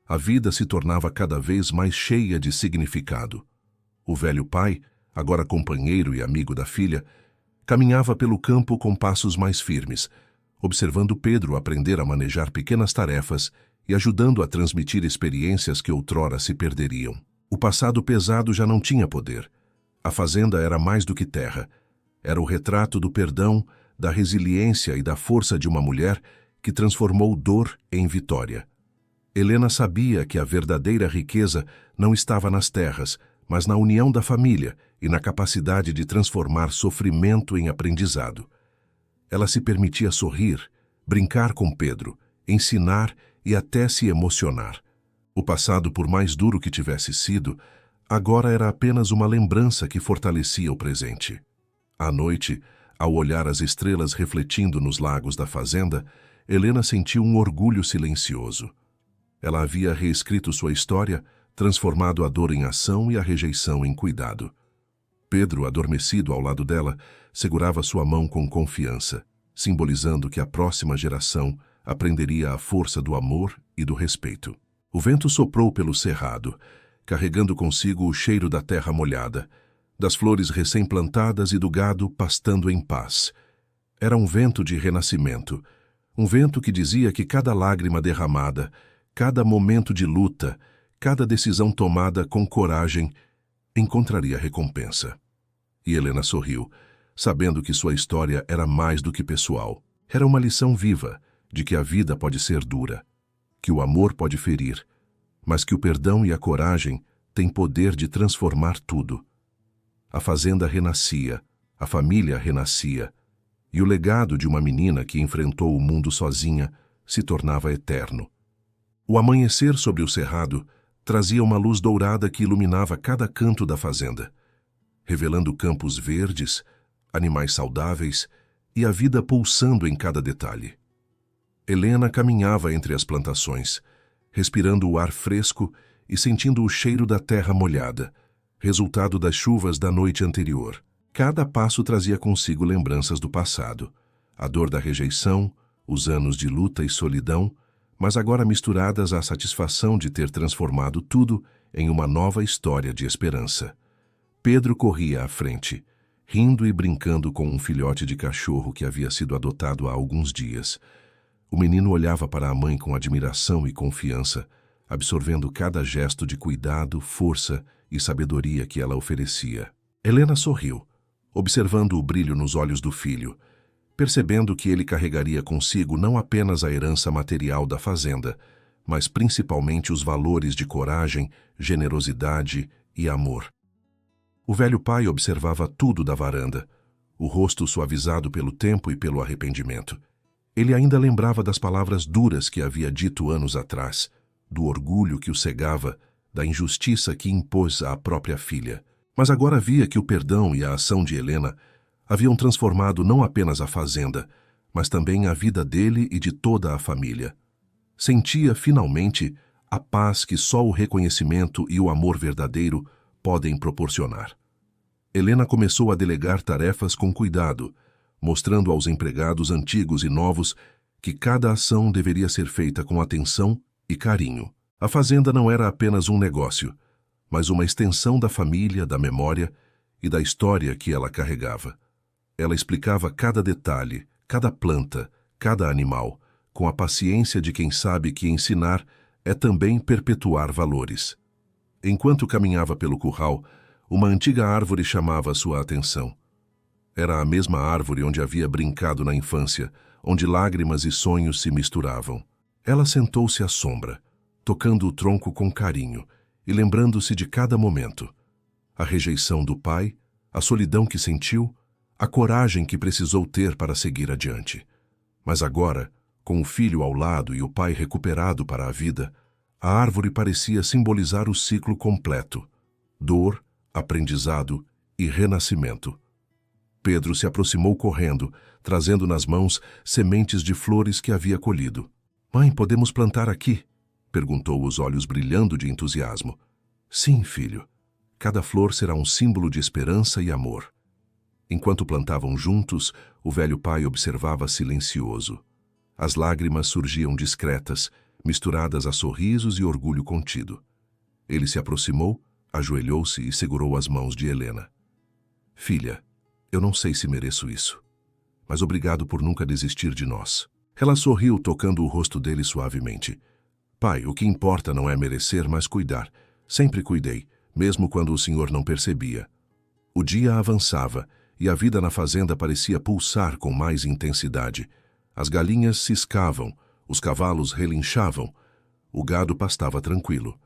A vida se tornava cada vez mais cheia de significado. O velho pai, agora companheiro e amigo da filha, caminhava pelo campo com passos mais firmes, observando Pedro aprender a manejar pequenas tarefas e ajudando a transmitir experiências que outrora se perderiam. O passado pesado já não tinha poder. A fazenda era mais do que terra. Era o retrato do perdão, da resiliência e da força de uma mulher que transformou dor em vitória. Helena sabia que a verdadeira riqueza não estava nas terras, mas na união da família e na capacidade de transformar sofrimento em aprendizado. Ela se permitia sorrir, brincar com Pedro, ensinar e até se emocionar. O passado, por mais duro que tivesse sido, agora era apenas uma lembrança que fortalecia o presente. À noite, ao olhar as estrelas refletindo nos lagos da fazenda, Helena sentiu um orgulho silencioso. Ela havia reescrito sua história, transformado a dor em ação e a rejeição em cuidado. Pedro, adormecido ao lado dela, segurava sua mão com confiança, simbolizando que a próxima geração aprenderia a força do amor e do respeito. O vento soprou pelo cerrado, carregando consigo o cheiro da terra molhada, das flores recém-plantadas e do gado pastando em paz. Era um vento de renascimento, um vento que dizia que cada lágrima derramada, cada momento de luta, cada decisão tomada com coragem, encontraria recompensa. E Helena sorriu, sabendo que sua história era mais do que pessoal. Era uma lição viva de que a vida pode ser dura, que o amor pode ferir, mas que o perdão e a coragem têm poder de transformar tudo. A fazenda renascia, a família renascia, e o legado de uma menina que enfrentou o mundo sozinha se tornava eterno. O amanhecer sobre o cerrado trazia uma luz dourada que iluminava cada canto da fazenda, revelando campos verdes, animais saudáveis e a vida pulsando em cada detalhe. Helena caminhava entre as plantações, respirando o ar fresco e sentindo o cheiro da terra molhada, resultado das chuvas da noite anterior. Cada passo trazia consigo lembranças do passado, a dor da rejeição, os anos de luta e solidão, mas agora misturadas à satisfação de ter transformado tudo em uma nova história de esperança. Pedro corria à frente, rindo e brincando com um filhote de cachorro que havia sido adotado há alguns dias. O menino olhava para a mãe com admiração e confiança, absorvendo cada gesto de cuidado, força e sabedoria que ela oferecia. Helena sorriu, observando o brilho nos olhos do filho, percebendo que ele carregaria consigo não apenas a herança material da fazenda, mas principalmente os valores de coragem, generosidade e amor. O velho pai observava tudo da varanda, o rosto suavizado pelo tempo e pelo arrependimento. Ele ainda lembrava das palavras duras que havia dito anos atrás, do orgulho que o cegava, da injustiça que impôs à própria filha. Mas agora via que o perdão e a ação de Helena haviam transformado não apenas a fazenda, mas também a vida dele e de toda a família. Sentia, finalmente, a paz que só o reconhecimento e o amor verdadeiro podem proporcionar. Helena começou a delegar tarefas com cuidado, mostrando aos empregados antigos e novos que cada ação deveria ser feita com atenção e carinho. A fazenda não era apenas um negócio, mas uma extensão da família, da memória e da história que ela carregava. Ela explicava cada detalhe, cada planta, cada animal, com a paciência de quem sabe que ensinar é também perpetuar valores. Enquanto caminhava pelo curral, uma antiga árvore chamava sua atenção. Era a mesma árvore onde havia brincado na infância, onde lágrimas e sonhos se misturavam. Ela sentou-se à sombra, tocando o tronco com carinho e lembrando-se de cada momento. A rejeição do pai, a solidão que sentiu, a coragem que precisou ter para seguir adiante. Mas agora, com o filho ao lado e o pai recuperado para a vida, a árvore parecia simbolizar o ciclo completo: dor, aprendizado e renascimento. Pedro se aproximou correndo, trazendo nas mãos sementes de flores que havia colhido. "Mãe, podemos plantar aqui?" perguntou, os olhos brilhando de entusiasmo. "Sim, filho. Cada flor será um símbolo de esperança e amor." Enquanto plantavam juntos, o velho pai observava silencioso. As lágrimas surgiam discretas, misturadas a sorrisos e orgulho contido. Ele se aproximou, ajoelhou-se e segurou as mãos de Helena. "Filha, eu não sei se mereço isso, mas obrigado por nunca desistir de nós." Ela sorriu, tocando o rosto dele suavemente. "Pai, o que importa não é merecer, mas cuidar. Sempre cuidei, mesmo quando o senhor não percebia." O dia avançava e a vida na fazenda parecia pulsar com mais intensidade. As galinhas ciscavam, os cavalos relinchavam, o gado pastava tranquilo.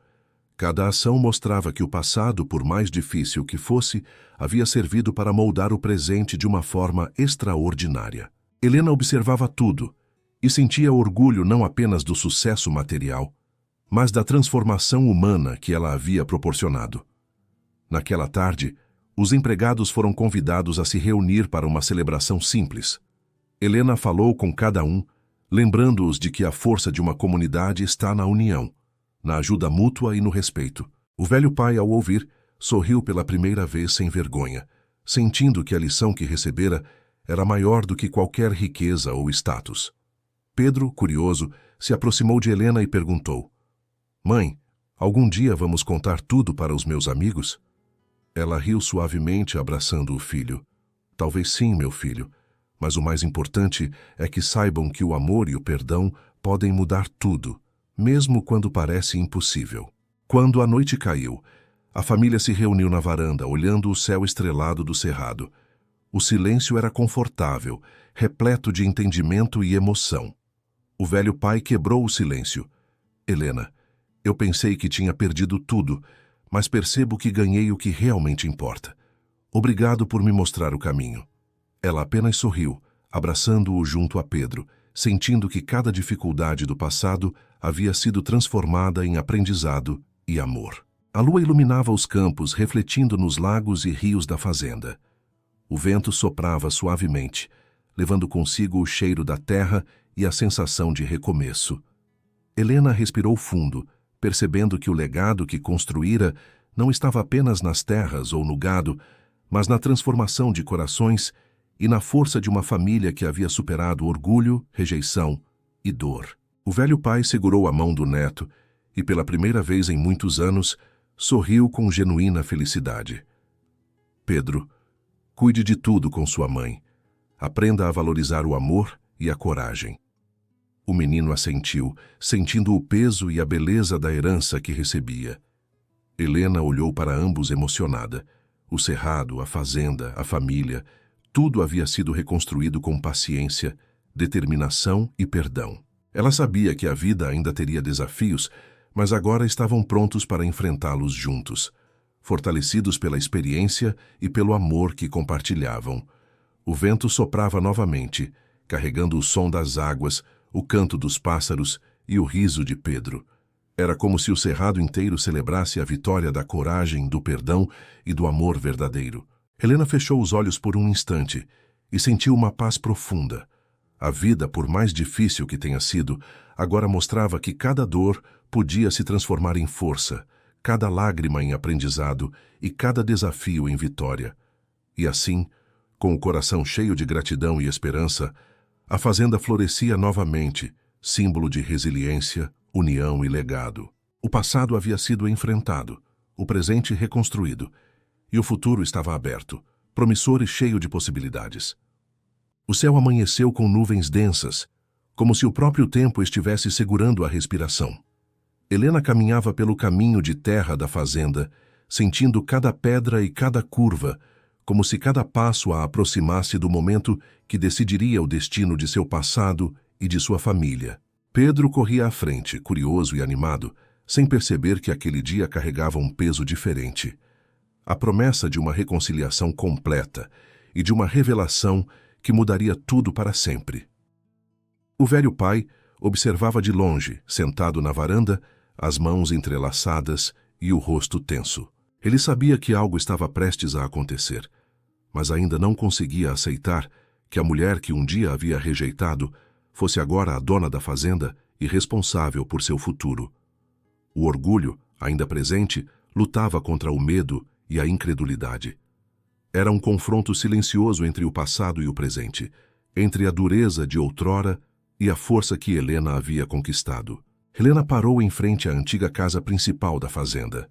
Cada ação mostrava que o passado, por mais difícil que fosse, havia servido para moldar o presente de uma forma extraordinária. Helena observava tudo e sentia orgulho não apenas do sucesso material, mas da transformação humana que ela havia proporcionado. Naquela tarde, os empregados foram convidados a se reunir para uma celebração simples. Helena falou com cada um, lembrando-os de que a força de uma comunidade está na união, na ajuda mútua e no respeito. O velho pai, ao ouvir, sorriu pela primeira vez sem vergonha, sentindo que a lição que recebera era maior do que qualquer riqueza ou status. Pedro, curioso, se aproximou de Helena e perguntou: "Mãe, algum dia vamos contar tudo para os meus amigos?" Ela riu suavemente, abraçando o filho. "Talvez sim, meu filho, mas o mais importante é que saibam que o amor e o perdão podem mudar tudo, mesmo quando parece impossível." Quando a noite caiu, a família se reuniu na varanda, olhando o céu estrelado do cerrado. O silêncio era confortável, repleto de entendimento e emoção. O velho pai quebrou o silêncio. "Helena, eu pensei que tinha perdido tudo, mas percebo que ganhei o que realmente importa. Obrigado por me mostrar o caminho." Ela apenas sorriu, abraçando-o junto a Pedro, sentindo que cada dificuldade do passado havia sido transformada em aprendizado e amor. A lua iluminava os campos, refletindo nos lagos e rios da fazenda. O vento soprava suavemente, levando consigo o cheiro da terra e a sensação de recomeço. Helena respirou fundo, percebendo que o legado que construíra não estava apenas nas terras ou no gado, mas na transformação de corações e na força de uma família que havia superado orgulho, rejeição e dor. O velho pai segurou a mão do neto e, pela primeira vez em muitos anos, sorriu com genuína felicidade. "Pedro, cuide de tudo com sua mãe. Aprenda a valorizar o amor e a coragem." O menino assentiu, sentindo o peso e a beleza da herança que recebia. Helena olhou para ambos emocionada. O cerrado, a fazenda, a família, tudo havia sido reconstruído com paciência, determinação e perdão. Ela sabia que a vida ainda teria desafios, mas agora estavam prontos para enfrentá-los juntos, fortalecidos pela experiência e pelo amor que compartilhavam. O vento soprava novamente, carregando o som das águas, o canto dos pássaros e o riso de Pedro. Era como se o cerrado inteiro celebrasse a vitória da coragem, do perdão e do amor verdadeiro. Helena fechou os olhos por um instante e sentiu uma paz profunda. A vida, por mais difícil que tenha sido, agora mostrava que cada dor podia se transformar em força, cada lágrima em aprendizado e cada desafio em vitória. E assim, com o coração cheio de gratidão e esperança, a fazenda florescia novamente, símbolo de resiliência, união e legado. O passado havia sido enfrentado, o presente reconstruído, e o futuro estava aberto, promissor e cheio de possibilidades. O céu amanheceu com nuvens densas, como se o próprio tempo estivesse segurando a respiração. Helena caminhava pelo caminho de terra da fazenda, sentindo cada pedra e cada curva, como se cada passo a aproximasse do momento que decidiria o destino de seu passado e de sua família. Pedro corria à frente, curioso e animado, sem perceber que aquele dia carregava um peso diferente. A promessa de uma reconciliação completa e de uma revelação que mudaria tudo para sempre. O velho pai observava de longe, sentado na varanda, as mãos entrelaçadas e o rosto tenso. Ele sabia que algo estava prestes a acontecer, mas ainda não conseguia aceitar que a mulher que um dia havia rejeitado fosse agora a dona da fazenda e responsável por seu futuro. O orgulho, ainda presente, lutava contra o medo e a incredulidade. Era um confronto silencioso entre o passado e o presente, entre a dureza de outrora e a força que Helena havia conquistado. Helena parou em frente à antiga casa principal da fazenda.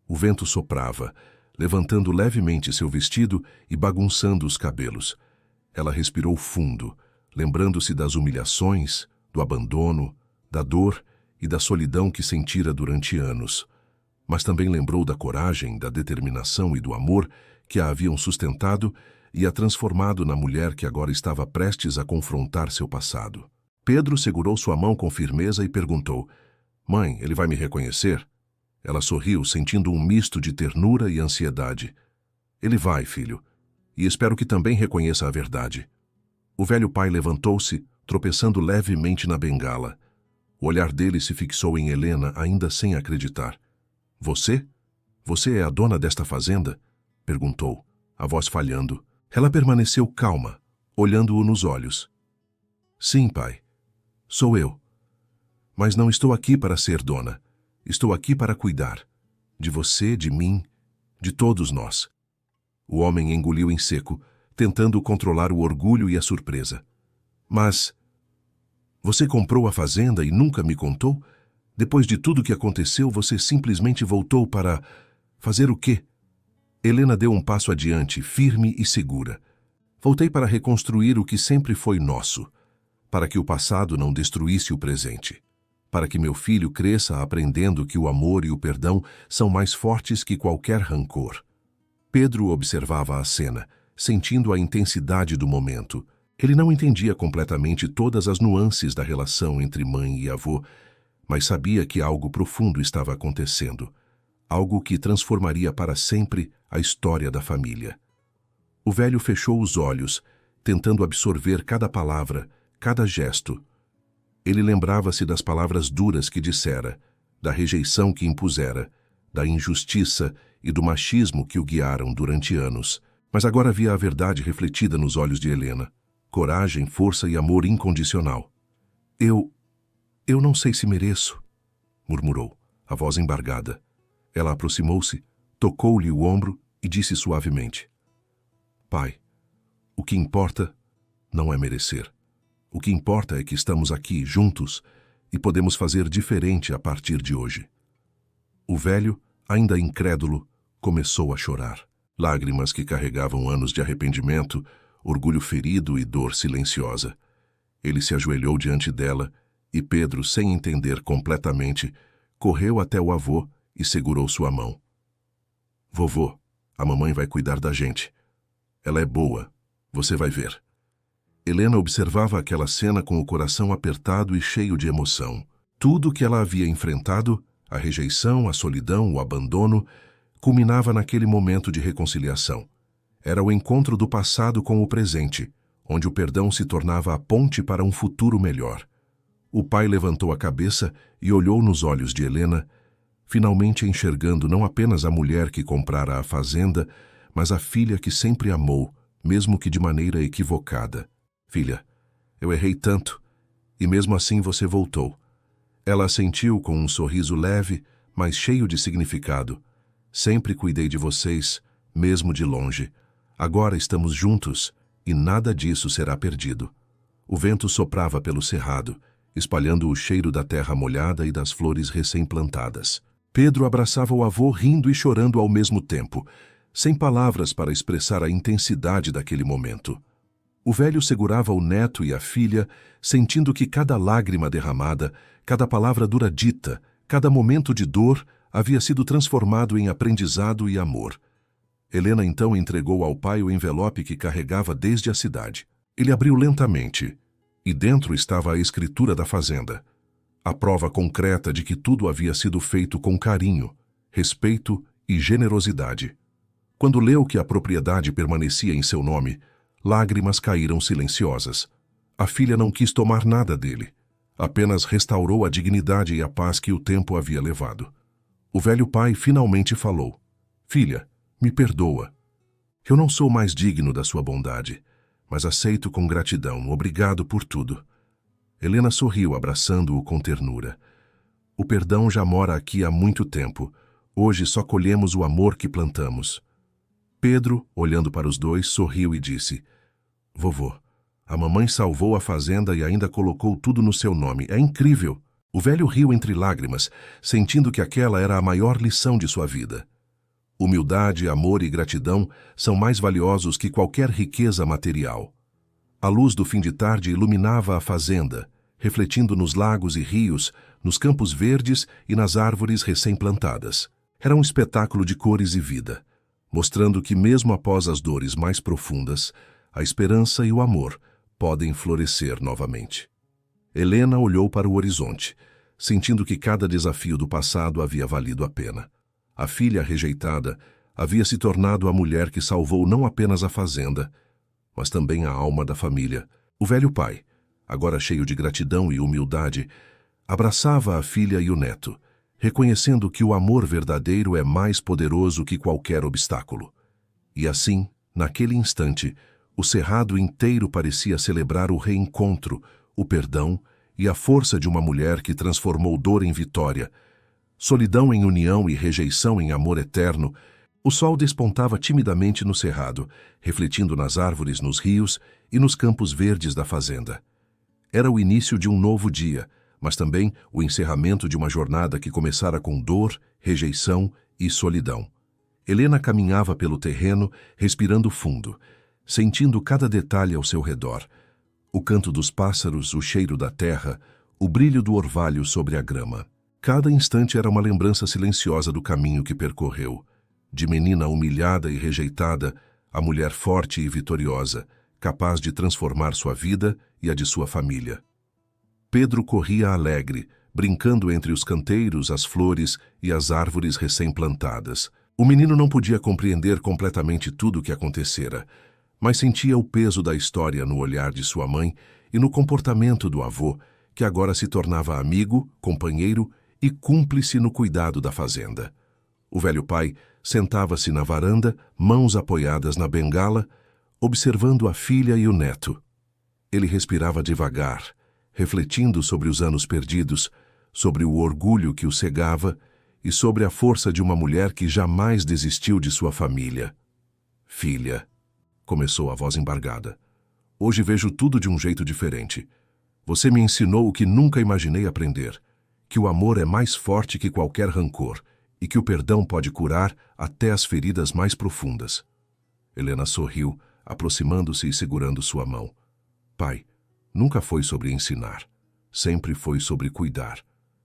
O vento soprava, levantando levemente seu vestido e bagunçando os cabelos. Ela respirou fundo, lembrando-se das humilhações, do abandono, da dor e da solidão que sentira durante anos. Mas também lembrou da coragem, da determinação e do amor que a haviam sustentado e a transformado na mulher que agora estava prestes a confrontar seu passado. Pedro segurou sua mão com firmeza e perguntou: "Mãe, ele vai me reconhecer?" Ela sorriu, sentindo um misto de ternura e ansiedade. "Ele vai, filho, e espero que também reconheça a verdade." O velho pai levantou-se, tropeçando levemente na bengala. O olhar dele se fixou em Helena, ainda sem acreditar. "Você? Você é a dona desta fazenda?" perguntou, a voz falhando. Ela permaneceu calma, olhando-o nos olhos. "Sim, pai. Sou eu. Mas não estou aqui para ser dona. Estou aqui para cuidar. De você, de mim, de todos nós." O homem engoliu em seco, tentando controlar o orgulho e a surpresa. "Mas você comprou a fazenda e nunca me contou? Depois de tudo que aconteceu, você simplesmente voltou para... fazer o quê?" Helena deu um passo adiante, firme e segura. "Voltei para reconstruir o que sempre foi nosso, para que o passado não destruísse o presente, para que meu filho cresça aprendendo que o amor e o perdão são mais fortes que qualquer rancor." Pedro observava a cena, sentindo a intensidade do momento. Ele não entendia completamente todas as nuances da relação entre mãe e avô, mas sabia que algo profundo estava acontecendo, algo que transformaria para sempre a história da família. O velho fechou os olhos, tentando absorver cada palavra, cada gesto. Ele lembrava-se das palavras duras que dissera, da rejeição que impusera, da injustiça e do machismo que o guiaram durante anos. Mas agora via a verdade refletida nos olhos de Helena. Coragem, força e amor incondicional. Eu não sei se mereço", murmurou, a voz embargada. Ela aproximou-se, tocou-lhe o ombro e disse suavemente: "Pai, o que importa não é merecer. O que importa é que estamos aqui, juntos, e podemos fazer diferente a partir de hoje." O velho, ainda incrédulo, começou a chorar. Lágrimas que carregavam anos de arrependimento, orgulho ferido e dor silenciosa. Ele se ajoelhou diante dela e Pedro, sem entender completamente, correu até o avô e segurou sua mão. "Vovô, a mamãe vai cuidar da gente. Ela é boa, você vai ver." Helena observava aquela cena com o coração apertado e cheio de emoção. Tudo o que ela havia enfrentado, a rejeição, a solidão, o abandono, culminava naquele momento de reconciliação. Era o encontro do passado com o presente, onde o perdão se tornava a ponte para um futuro melhor. O pai levantou a cabeça e olhou nos olhos de Helena, finalmente enxergando não apenas a mulher que comprara a fazenda, mas a filha que sempre amou, mesmo que de maneira equivocada. "Filha, eu errei tanto, e mesmo assim você voltou." Ela assentiu com um sorriso leve, mas cheio de significado. "Sempre cuidei de vocês, mesmo de longe. Agora estamos juntos, e nada disso será perdido." O vento soprava pelo cerrado, espalhando o cheiro da terra molhada e das flores recém-plantadas. Pedro abraçava o avô rindo e chorando ao mesmo tempo, sem palavras para expressar a intensidade daquele momento. O velho segurava o neto e a filha, sentindo que cada lágrima derramada, cada palavra dura dita, cada momento de dor havia sido transformado em aprendizado e amor. Helena então entregou ao pai o envelope que carregava desde a cidade. Ele abriu lentamente, e dentro estava a escritura da fazenda, a prova concreta de que tudo havia sido feito com carinho, respeito e generosidade. Quando leu que a propriedade permanecia em seu nome, lágrimas caíram silenciosas. A filha não quis tomar nada dele, apenas restaurou a dignidade e a paz que o tempo havia levado. O velho pai finalmente falou: "Filha, me perdoa. Eu não sou mais digno da sua bondade, mas aceito com gratidão. Obrigado por tudo." Helena sorriu, abraçando-o com ternura. "O perdão já mora aqui há muito tempo. Hoje só colhemos o amor que plantamos." Pedro, olhando para os dois, sorriu e disse: "Vovô, a mamãe salvou a fazenda e ainda colocou tudo no seu nome. É incrível." O velho riu entre lágrimas, sentindo que aquela era a maior lição de sua vida. Humildade, amor e gratidão são mais valiosos que qualquer riqueza material. A luz do fim de tarde iluminava a fazenda, refletindo nos lagos e rios, nos campos verdes e nas árvores recém-plantadas. Era um espetáculo de cores e vida, mostrando que mesmo após as dores mais profundas, a esperança e o amor podem florescer novamente. Helena olhou para o horizonte, sentindo que cada desafio do passado havia valido a pena. A filha rejeitada havia se tornado a mulher que salvou não apenas a fazenda, mas também a alma da família. O velho pai, agora cheio de gratidão e humildade, abraçava a filha e o neto, reconhecendo que o amor verdadeiro é mais poderoso que qualquer obstáculo. E assim, naquele instante, o cerrado inteiro parecia celebrar o reencontro, o perdão e a força de uma mulher que transformou dor em vitória, solidão em união e rejeição em amor eterno. O sol despontava timidamente no cerrado, refletindo nas árvores, nos rios e nos campos verdes da fazenda. Era o início de um novo dia, mas também o encerramento de uma jornada que começara com dor, rejeição e solidão. Helena caminhava pelo terreno, respirando fundo, sentindo cada detalhe ao seu redor. O canto dos pássaros, o cheiro da terra, o brilho do orvalho sobre a grama. Cada instante era uma lembrança silenciosa do caminho que percorreu. De menina humilhada e rejeitada, a mulher forte e vitoriosa, capaz de transformar sua vida e a de sua família. Pedro corria alegre, brincando entre os canteiros, as flores e as árvores recém-plantadas. O menino não podia compreender completamente tudo o que acontecera, mas sentia o peso da história no olhar de sua mãe e no comportamento do avô, que agora se tornava amigo, companheiro e cúmplice no cuidado da fazenda. O velho pai sentava-se na varanda, mãos apoiadas na bengala, observando a filha e o neto. Ele respirava devagar, refletindo sobre os anos perdidos, sobre o orgulho que o cegava e sobre a força de uma mulher que jamais desistiu de sua família. "Filha", começou a voz embargada, "hoje vejo tudo de um jeito diferente. Você me ensinou o que nunca imaginei aprender, que o amor é mais forte que qualquer rancor e que o perdão pode curar até as feridas mais profundas." Helena sorriu, aproximando-se e segurando sua mão. "Pai, nunca foi sobre ensinar. Sempre foi sobre cuidar.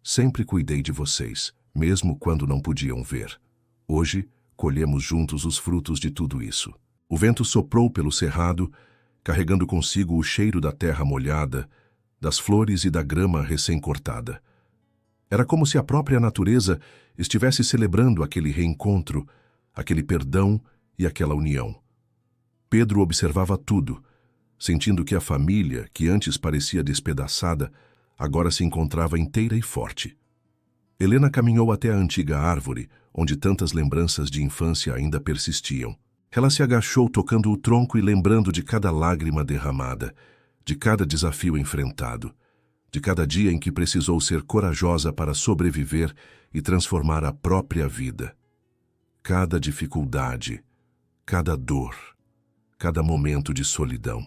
Sempre cuidei de vocês, mesmo quando não podiam ver. Hoje, colhemos juntos os frutos de tudo isso." O vento soprou pelo cerrado, carregando consigo o cheiro da terra molhada, das flores e da grama recém-cortada. Era como se a própria natureza estivesse celebrando aquele reencontro, aquele perdão e aquela união. Pedro observava tudo, sentindo que a família, que antes parecia despedaçada, agora se encontrava inteira e forte. Helena caminhou até a antiga árvore, onde tantas lembranças de infância ainda persistiam. Ela se agachou tocando o tronco e lembrando de cada lágrima derramada, de cada desafio enfrentado, de cada dia em que precisou ser corajosa para sobreviver e transformar a própria vida. Cada dificuldade, cada dor, cada momento de solidão.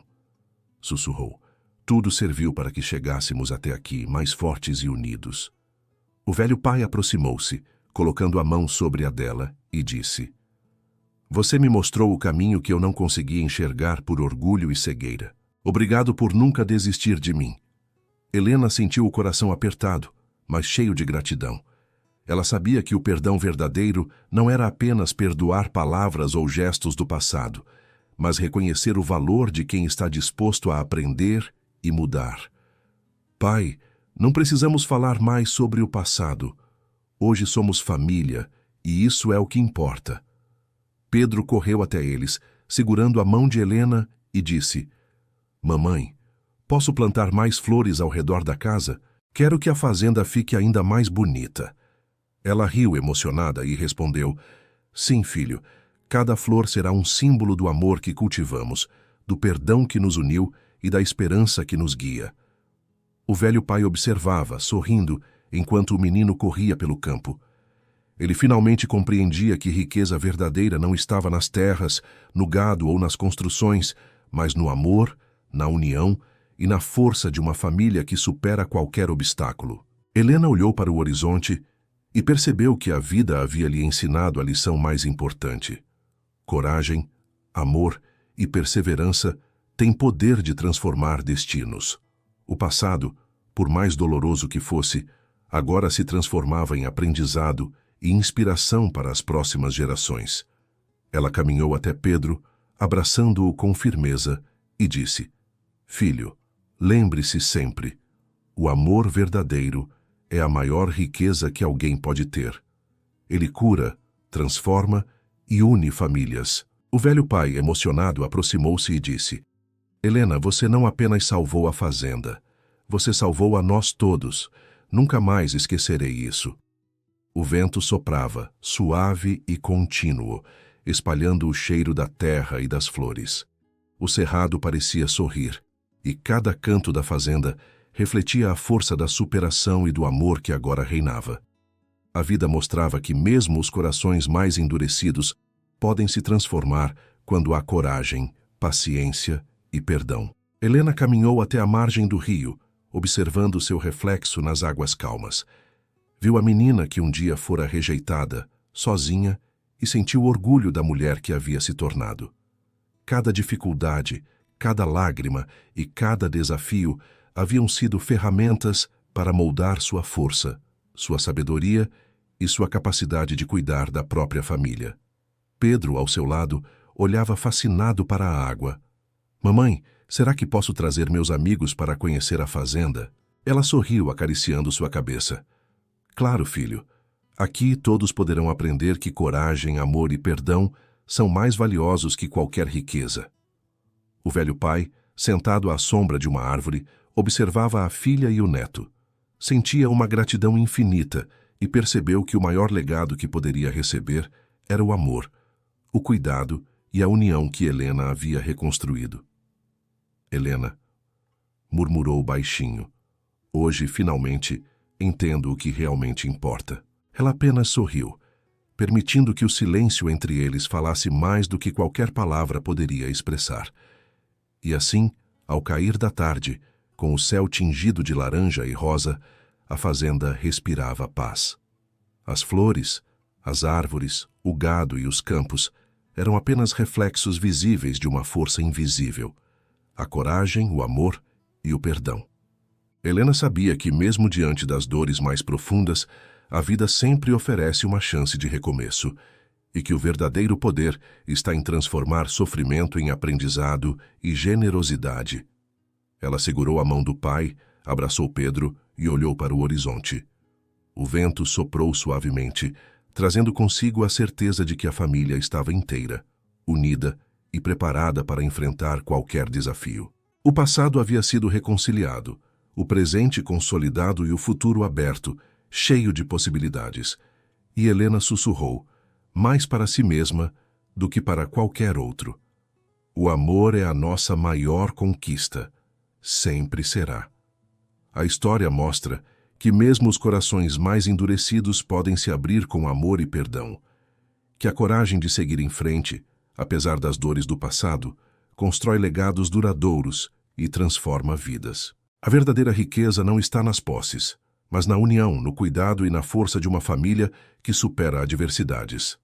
Sussurrou. Tudo serviu para que chegássemos até aqui, mais fortes e unidos. O velho pai aproximou-se, colocando a mão sobre a dela, e disse: Você me mostrou o caminho que eu não conseguia enxergar por orgulho e cegueira. Obrigado por nunca desistir de mim. Helena sentiu o coração apertado, mas cheio de gratidão. Ela sabia que o perdão verdadeiro não era apenas perdoar palavras ou gestos do passado, mas reconhecer o valor de quem está disposto a aprender e mudar. Pai, não precisamos falar mais sobre o passado. Hoje somos família, e isso é o que importa. Pedro correu até eles, segurando a mão de Helena, e disse: Mamãe, posso plantar mais flores ao redor da casa? Quero que a fazenda fique ainda mais bonita. Ela riu emocionada e respondeu: Sim, filho, cada flor será um símbolo do amor que cultivamos, do perdão que nos uniu e da esperança que nos guia. O velho pai observava, sorrindo, enquanto o menino corria pelo campo. Ele finalmente compreendia que riqueza verdadeira não estava nas terras, no gado ou nas construções, mas no amor, na união e na força de uma família que supera qualquer obstáculo. Helena olhou para o horizonte e percebeu que a vida havia lhe ensinado a lição mais importante. Coragem, amor e perseverança têm poder de transformar destinos. O passado, por mais doloroso que fosse, agora se transformava em aprendizado e inspiração para as próximas gerações. Ela caminhou até Pedro, abraçando-o com firmeza, e disse: Filho, lembre-se sempre, o amor verdadeiro é a maior riqueza que alguém pode ter. Ele cura, transforma e une famílias. O velho pai, emocionado, aproximou-se e disse: Helena, você não apenas salvou a fazenda, você salvou a nós todos. Nunca mais esquecerei isso. O vento soprava, suave e contínuo, espalhando o cheiro da terra e das flores. O cerrado parecia sorrir, e cada canto da fazenda refletia a força da superação e do amor que agora reinava. A vida mostrava que mesmo os corações mais endurecidos podem se transformar quando há coragem, paciência e perdão. Helena caminhou até a margem do rio, observando seu reflexo nas águas calmas. Viu a menina que um dia fora rejeitada, sozinha, e sentiu orgulho da mulher que havia se tornado. Cada dificuldade, cada lágrima e cada desafio haviam sido ferramentas para moldar sua força, sua sabedoria e sua capacidade de cuidar da própria família. Pedro, ao seu lado, olhava fascinado para a água. Mamãe, será que posso trazer meus amigos para conhecer a fazenda? Ela sorriu, acariciando sua cabeça. Claro, filho. Aqui todos poderão aprender que coragem, amor e perdão são mais valiosos que qualquer riqueza. O velho pai, sentado à sombra de uma árvore, observava a filha e o neto. Sentia uma gratidão infinita e percebeu que o maior legado que poderia receber era o amor, o cuidado e a união que Helena havia reconstruído. Helena, murmurou baixinho, hoje, finalmente, entendo o que realmente importa. Ela apenas sorriu, permitindo que o silêncio entre eles falasse mais do que qualquer palavra poderia expressar. E assim, ao cair da tarde, com o céu tingido de laranja e rosa, a fazenda respirava paz. As flores, as árvores, o gado e os campos eram apenas reflexos visíveis de uma força invisível: a coragem, o amor e o perdão. Helena sabia que, mesmo diante das dores mais profundas, a vida sempre oferece uma chance de recomeço, e que o verdadeiro poder está em transformar sofrimento em aprendizado e generosidade. Ela segurou a mão do pai, abraçou Pedro e olhou para o horizonte. O vento soprou suavemente, trazendo consigo a certeza de que a família estava inteira, unida e preparada para enfrentar qualquer desafio. O passado havia sido reconciliado, o presente consolidado e o futuro aberto, cheio de possibilidades. E Helena sussurrou, mais para si mesma do que para qualquer outro: o amor é a nossa maior conquista. Sempre será. A história mostra que mesmo os corações mais endurecidos podem se abrir com amor e perdão, que a coragem de seguir em frente, apesar das dores do passado, constrói legados duradouros e transforma vidas. A verdadeira riqueza não está nas posses, mas na união, no cuidado e na força de uma família que supera adversidades.